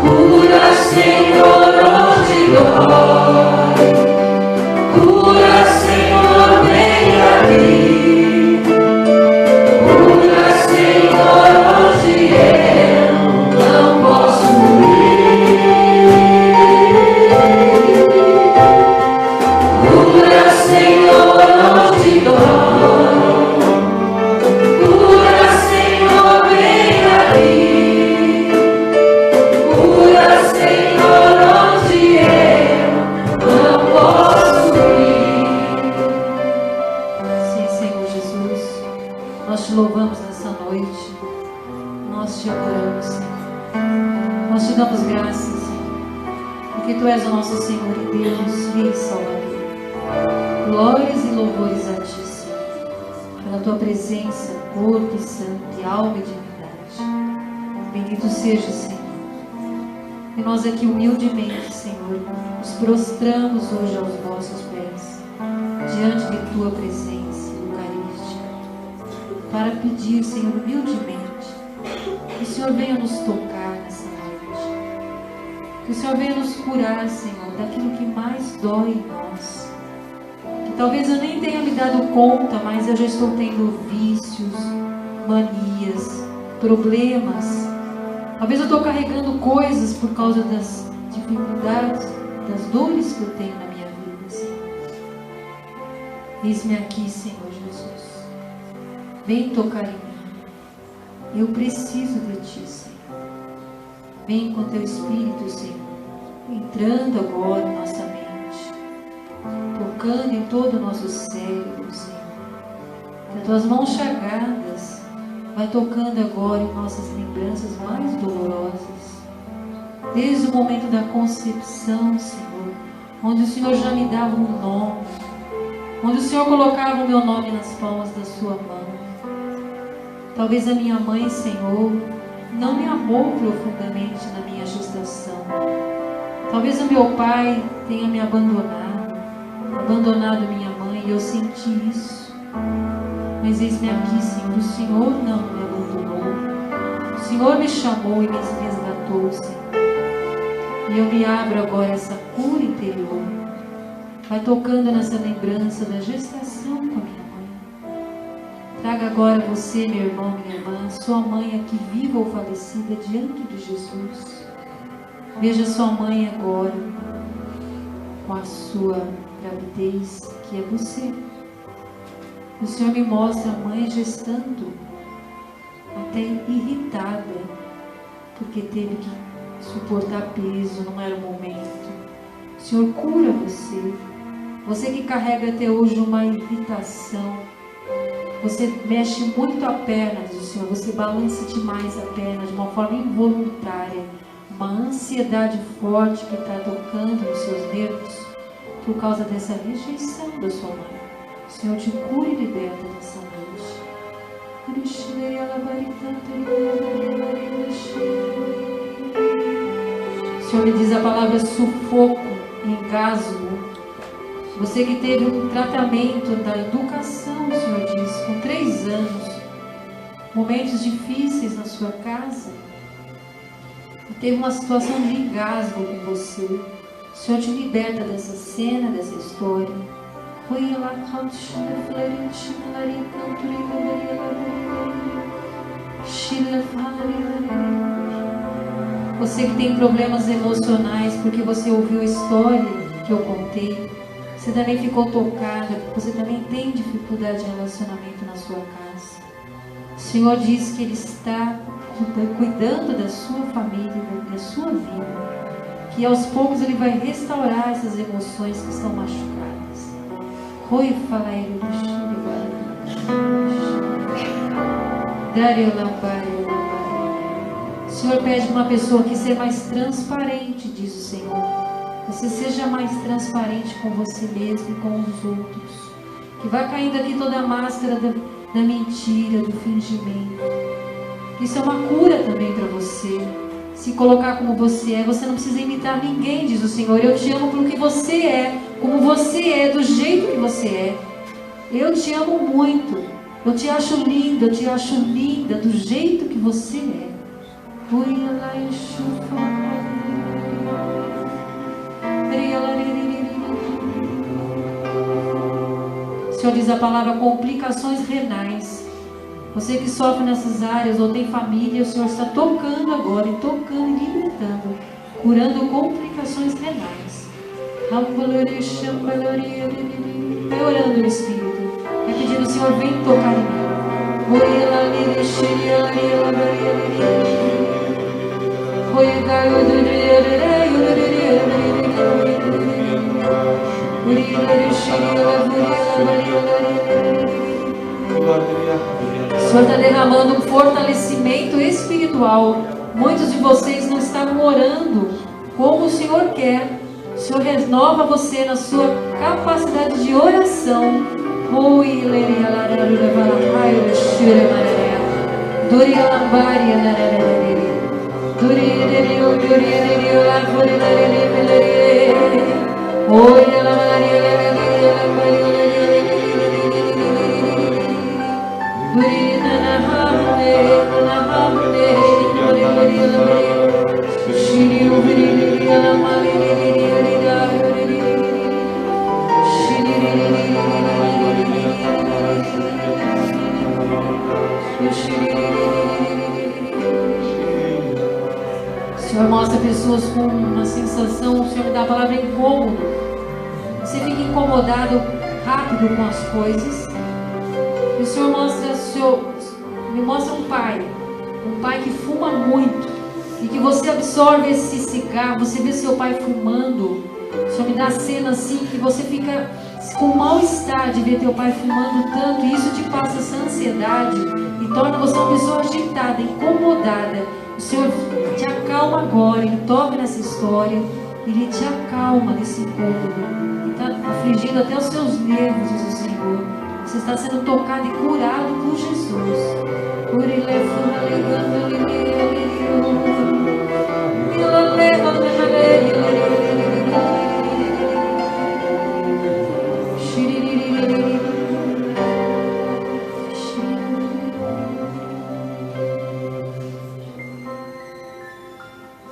Cura, Senhor, onde dói. Cura, Senhor, vem aqui. Cura, Senhor, onde eu não posso ir. Cura, Senhor, onde dói. Cura, Senhor, vem aqui. Cura, Senhor, onde eu não posso ir. Sim, Senhor Jesus, nós te louvamos nessa noite, nós te adoramos, Senhor. Nós te damos graças, Senhor, porque Tu és o nosso Senhor e Deus, Rei e Salvador. Glórias e louvores a Ti, Senhor, pela Tua presença, corpo e santo, e alma e divindade. Bendito seja, Senhor. E nós aqui humildemente, Senhor, nos prostramos hoje aos vossos pés, diante de Tua presença eucarística, para pedir, Senhor, humildemente, que o Senhor venha nos tocar nessa noite, que o Senhor venha nos curar, Senhor, daquilo que mais dói em nós, que talvez eu nem tenha me dado conta, mas eu já estou tendo vícios, manias, problemas. Talvez eu estou carregando coisas por causa das dificuldades, das dores que eu tenho na minha vida, Senhor. Eis-me aqui, Senhor Jesus. Vem tocar em mim. Eu preciso de Ti, Senhor. Vem com Teu Espírito, Senhor, entrando agora em nossa mente, tocando em todo o nosso cérebro, Senhor. Que as Tuas mãos chagadas vai tocando agora em nossas lembranças mais dolorosas. Desde o momento da concepção, Senhor, onde o Senhor já me dava um nome, onde o Senhor colocava o meu nome nas palmas da Sua mão. Talvez a minha mãe, Senhor, não me amou profundamente na minha gestação. Talvez o meu pai tenha me abandonado minha mãe, e eu senti isso. Mas eis-me aqui, Senhor, o Senhor não me abandonou. O Senhor me chamou e me resgatou, Senhor. E eu me abro agora a essa cura interior. Vai tocando nessa lembrança da gestação com a minha mãe. Traga agora você, meu irmão, minha irmã, sua mãe aqui viva ou falecida, diante de Jesus. Veja sua mãe agora, com a sua gravidez, que é você. O Senhor me mostra a mãe gestando, até irritada, porque teve que suportar peso, não era o momento. O Senhor cura você. Você que carrega até hoje uma irritação, você mexe muito a perna, diz o Senhor, você balança demais a perna de uma forma involuntária, uma ansiedade forte que está tocando nos seus nervos por causa dessa rejeição da sua mãe. O Senhor te cura e liberta dessa noite. O Senhor me diz a palavra sufoco, engasgo. Você que teve um tratamento da educação, o Senhor diz, com 3 anos, momentos difíceis na sua casa, e teve uma situação de engasgo com você. O Senhor te liberta dessa cena, dessa história. Você que tem problemas emocionais, porque você ouviu a história que eu contei, você também ficou tocada, você também tem dificuldade de relacionamento na sua casa. O Senhor diz que Ele está cuidando da sua família, da sua vida, que aos poucos Ele vai restaurar essas emoções que estão machucadas. O Senhor pede uma pessoa que seja mais transparente, diz o Senhor. Você seja mais transparente com você mesmo e com os outros. Que vai caindo aqui toda a máscara da mentira, do fingimento. Isso é uma cura também para você. se colocar como você é. Você não precisa imitar ninguém, diz o Senhor. Eu te amo pelo que você é, como você é, do jeito que você é. Eu te amo muito. Eu te acho linda, eu te acho linda do jeito que você é. O Senhor diz a palavra complicações renais. Você que sofre nessas áreas ou tem família, o Senhor está tocando agora, e tocando e libertando, curando complicações renais. Vai orando no Espírito. Vai pedindo, Senhor, vem tocar em mim. O Senhor está derramando um fortalecimento espiritual. Muitos de vocês não estavam orando como o Senhor quer. O Senhor renova você na sua capacidade de oração. O Senhor mostra pessoas com uma sensação, o Senhor me dá a palavra incômodo. Você fica incomodado rápido com as coisas. E o Senhor me mostra um pai que fuma muito, e que você absorve esse cigarro, você vê seu pai fumando. O Senhor me dá a cena assim, que você fica com mal-estar de ver teu pai fumando tanto, e isso te passa essa ansiedade e torna você uma pessoa agitada, incomodada. O Senhor te acalma agora, Ele toca nessa história, Ele te acalma nesse incômodo, está afligindo até os seus nervos, diz o Senhor. Você está sendo tocado e curado por Jesus.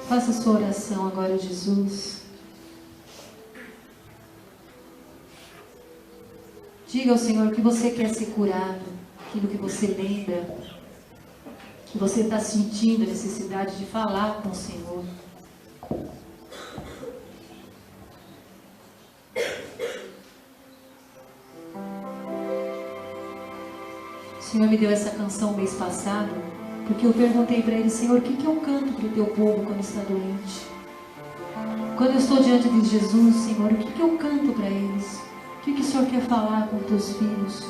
Faça sua oração agora, Jesus. Diga ao Senhor que você quer ser curado, aquilo que você lembra, que você está sentindo a necessidade de falar com o Senhor. O Senhor me deu essa canção mês passado, porque eu perguntei para Ele, Senhor, o que eu canto para o teu povo quando está doente? Quando eu estou diante de Jesus, Senhor, o que eu canto para eles? O que o Senhor quer falar com teus filhos?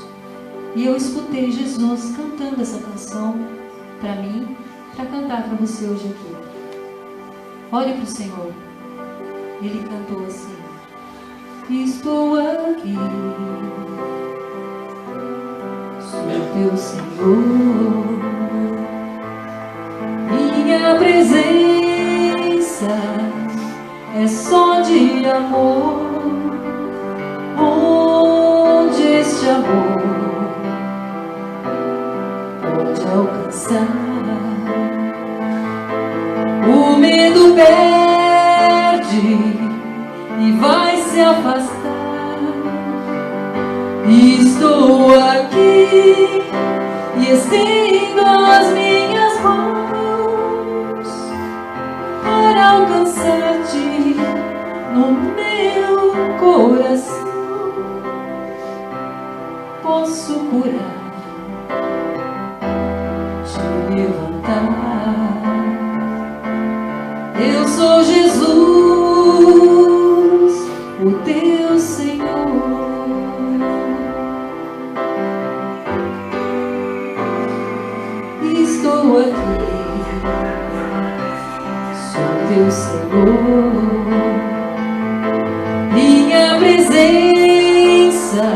E eu escutei Jesus cantando essa canção para mim, para cantar para você hoje aqui. Olhe para o Senhor. Ele cantou assim: estou aqui, sou teu Senhor, minha presença é só de amor. Onde este amor pode alcançar, o medo perde e vai se afastar. Estou aqui e estendo as minhas mãos para alcançar-te no meu coração. Posso curar, te levantar. Eu sou Jesus, o teu Senhor. Estou aqui, sou teu Senhor. Minha presença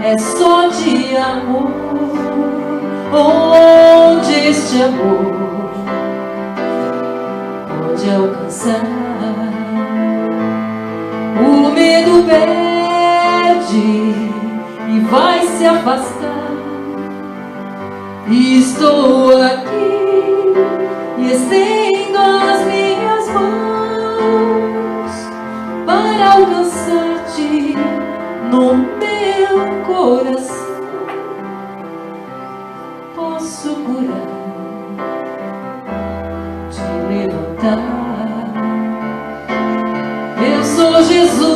é só de amor. Onde este amor e vai se afastar. E estou aqui e estendo as minhas mãos para alcançar-te no meu coração. Posso curar, te levantar. Eu sou Jesus,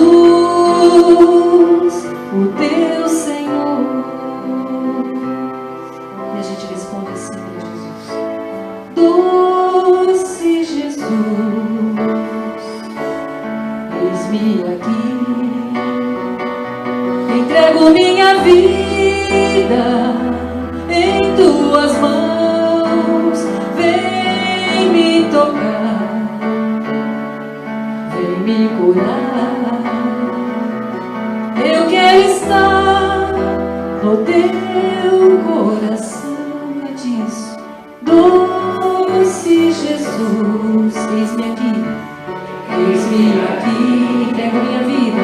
o teu Senhor. E a gente responde assim, Jesus. Doce Jesus, eis-me aqui. Entrego minha vida em tuas mãos. Vem me tocar, vem me curar. Eu quero estar no teu coração. É disso. Doce Jesus, eis-me aqui, eis-me aqui. Entrego minha vida,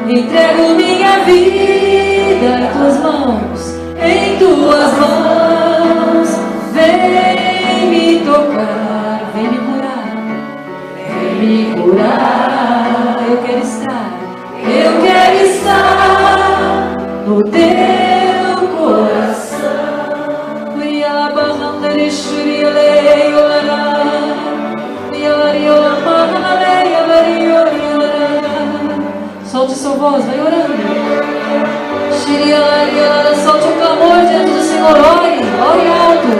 entrego minha vida em tuas mãos, em tuas mãos. Vem me tocar, vem me curar, vem me curar. Eu quero estar no teu coração. Solte sua voz, vai orando. Solte o clamor diante do Senhor. Ore alto.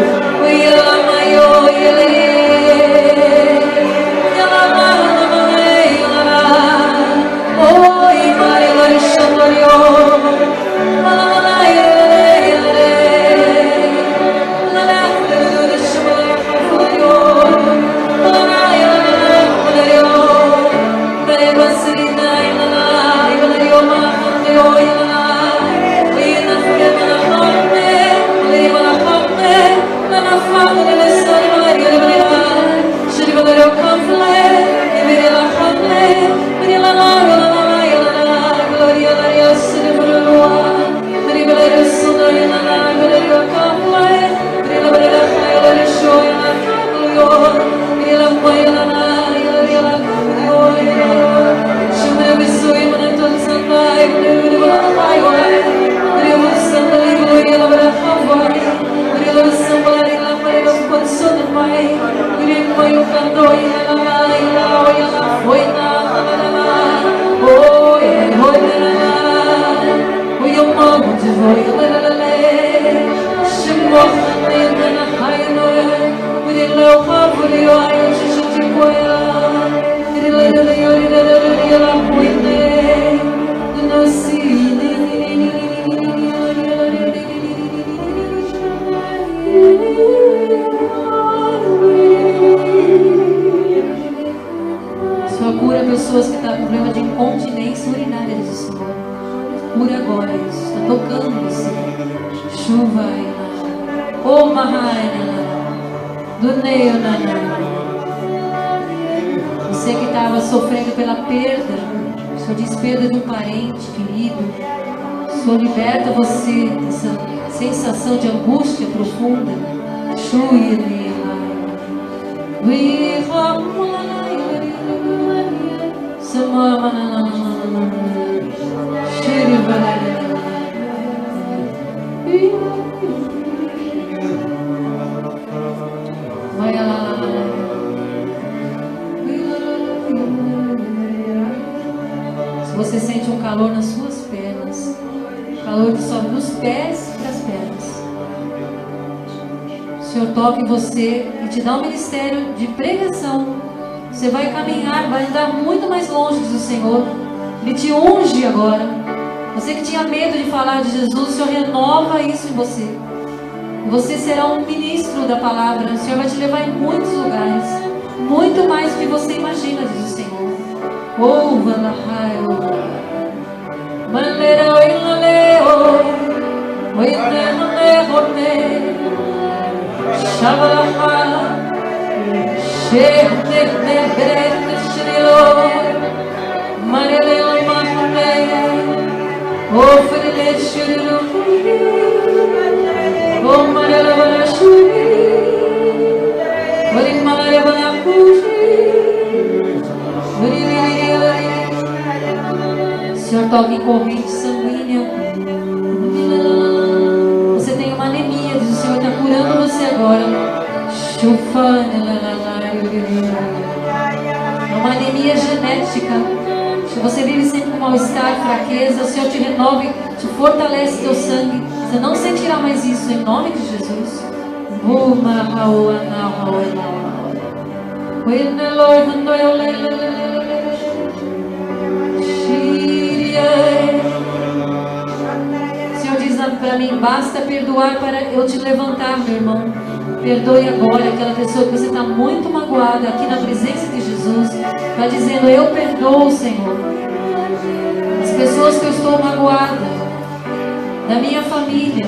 Só cura pessoas que estão com problema de incontinência urinária, diz o Senhor. Cura agora, isso. Está tocando você. Chuva, oh Mahai, do Neio, você que estava sofrendo pela perda, o Senhor diz perda de um parente querido. O Senhor liberta você dessa sensação de angústia profunda. Chuva, se você sente um calor nas suas pernas, calor que sobe dos pés para as pernas, o Senhor toca em você e te dá um ministério de pregação. Você vai caminhar, vai andar muito mais longe, diz o Senhor. Ele te unge agora. Você que tinha medo de falar de Jesus, o Senhor renova isso em você. Você será um ministro da palavra. O Senhor vai te levar em muitos lugares, muito mais do que você imagina, diz o Senhor. Oh, Oh, Senhor, toque em corrente sanguínea. Você tem uma anemia, diz o Senhor, está curando você agora. É uma anemia genética. Se você vive sempre com mal-estar, fraqueza, o Senhor te renova, te fortalece teu sangue. Você não sentirá mais isso, em nome de Jesus. O Senhor diz para mim, basta perdoar para eu te levantar, meu irmão. Perdoe agora aquela pessoa que você está muito magoada aqui na presença de Jesus. Está dizendo, eu perdoo, Senhor. As pessoas que eu estou magoada, da minha família,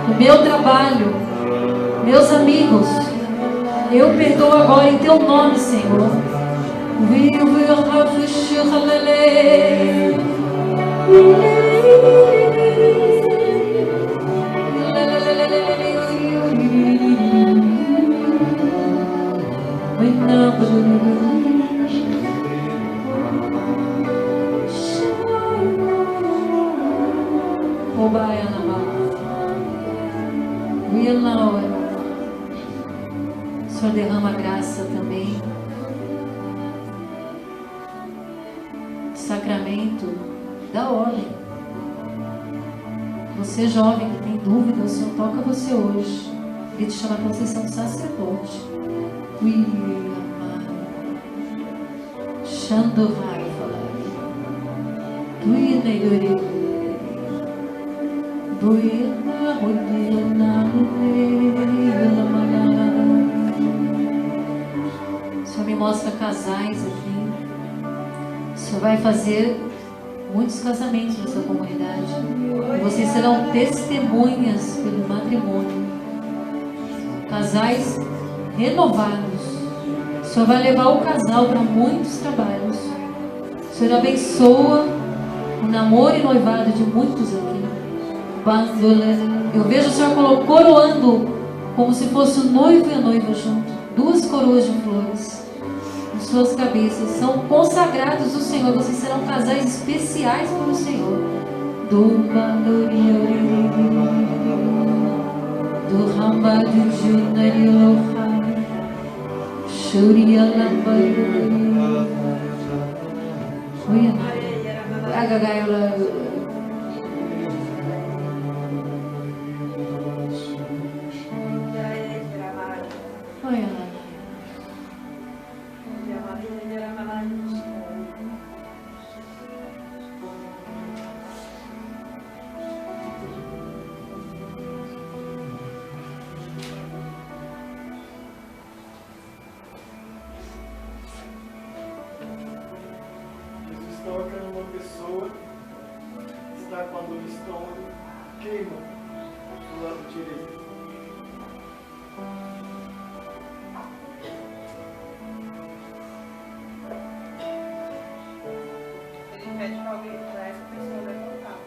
do meu trabalho, meus amigos, eu perdoo agora em teu nome, Senhor. O Senhor derrama graça também. Sacramento da ordem. Você jovem que tem dúvida, o Senhor toca você hoje. Ele te chama para você ser um sacerdote. Shandorai falar. O Senhor me mostra casais aqui. O Senhor vai fazer muitos casamentos na sua comunidade. E vocês serão testemunhas pelo matrimônio. Casais renovados. O Senhor vai levar o casal para muitos trabalhos. O Senhor abençoa o namoro e noivado de muitos aqui. Eu vejo o Senhor coroando como se fosse o noivo e a noiva junto. 2 coroas de flores em suas cabeças. São consagrados do Senhor. Vocês serão casais especiais para o Senhor. Do Ramba de Junariloha Shuria Lambaru Agagaiola. Toca numa pessoa que está com a dor de estômago, queima do lado direito. Ele pede para alguém, para essa pessoa levantar.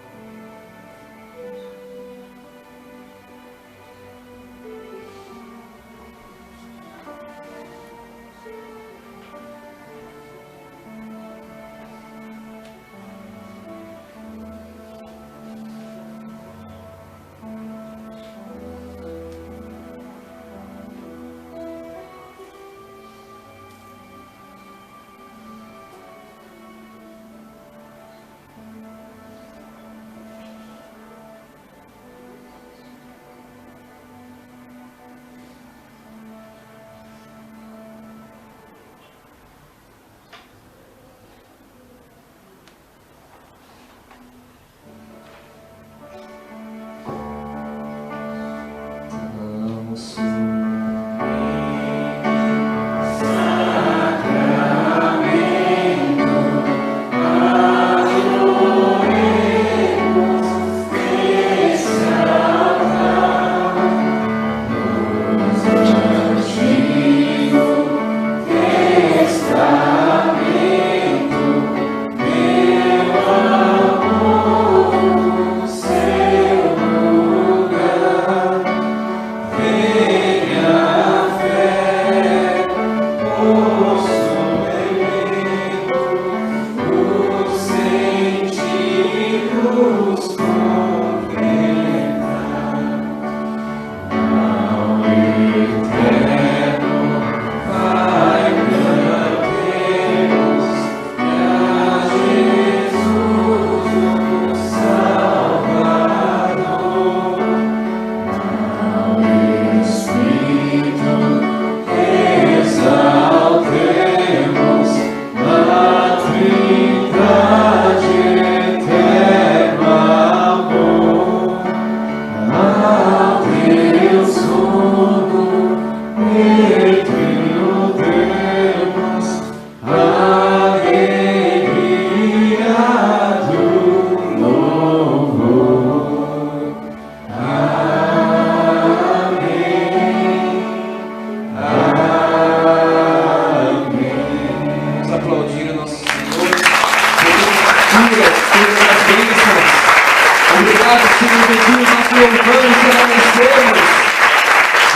pedimos, nós louvamos e agradecemos.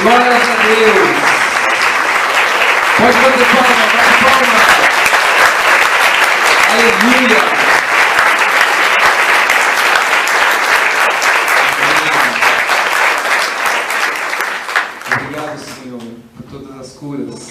Glórias a Deus. Pode bater palma, bate palma. Aleluia. Obrigado, Senhor, por todas as curas.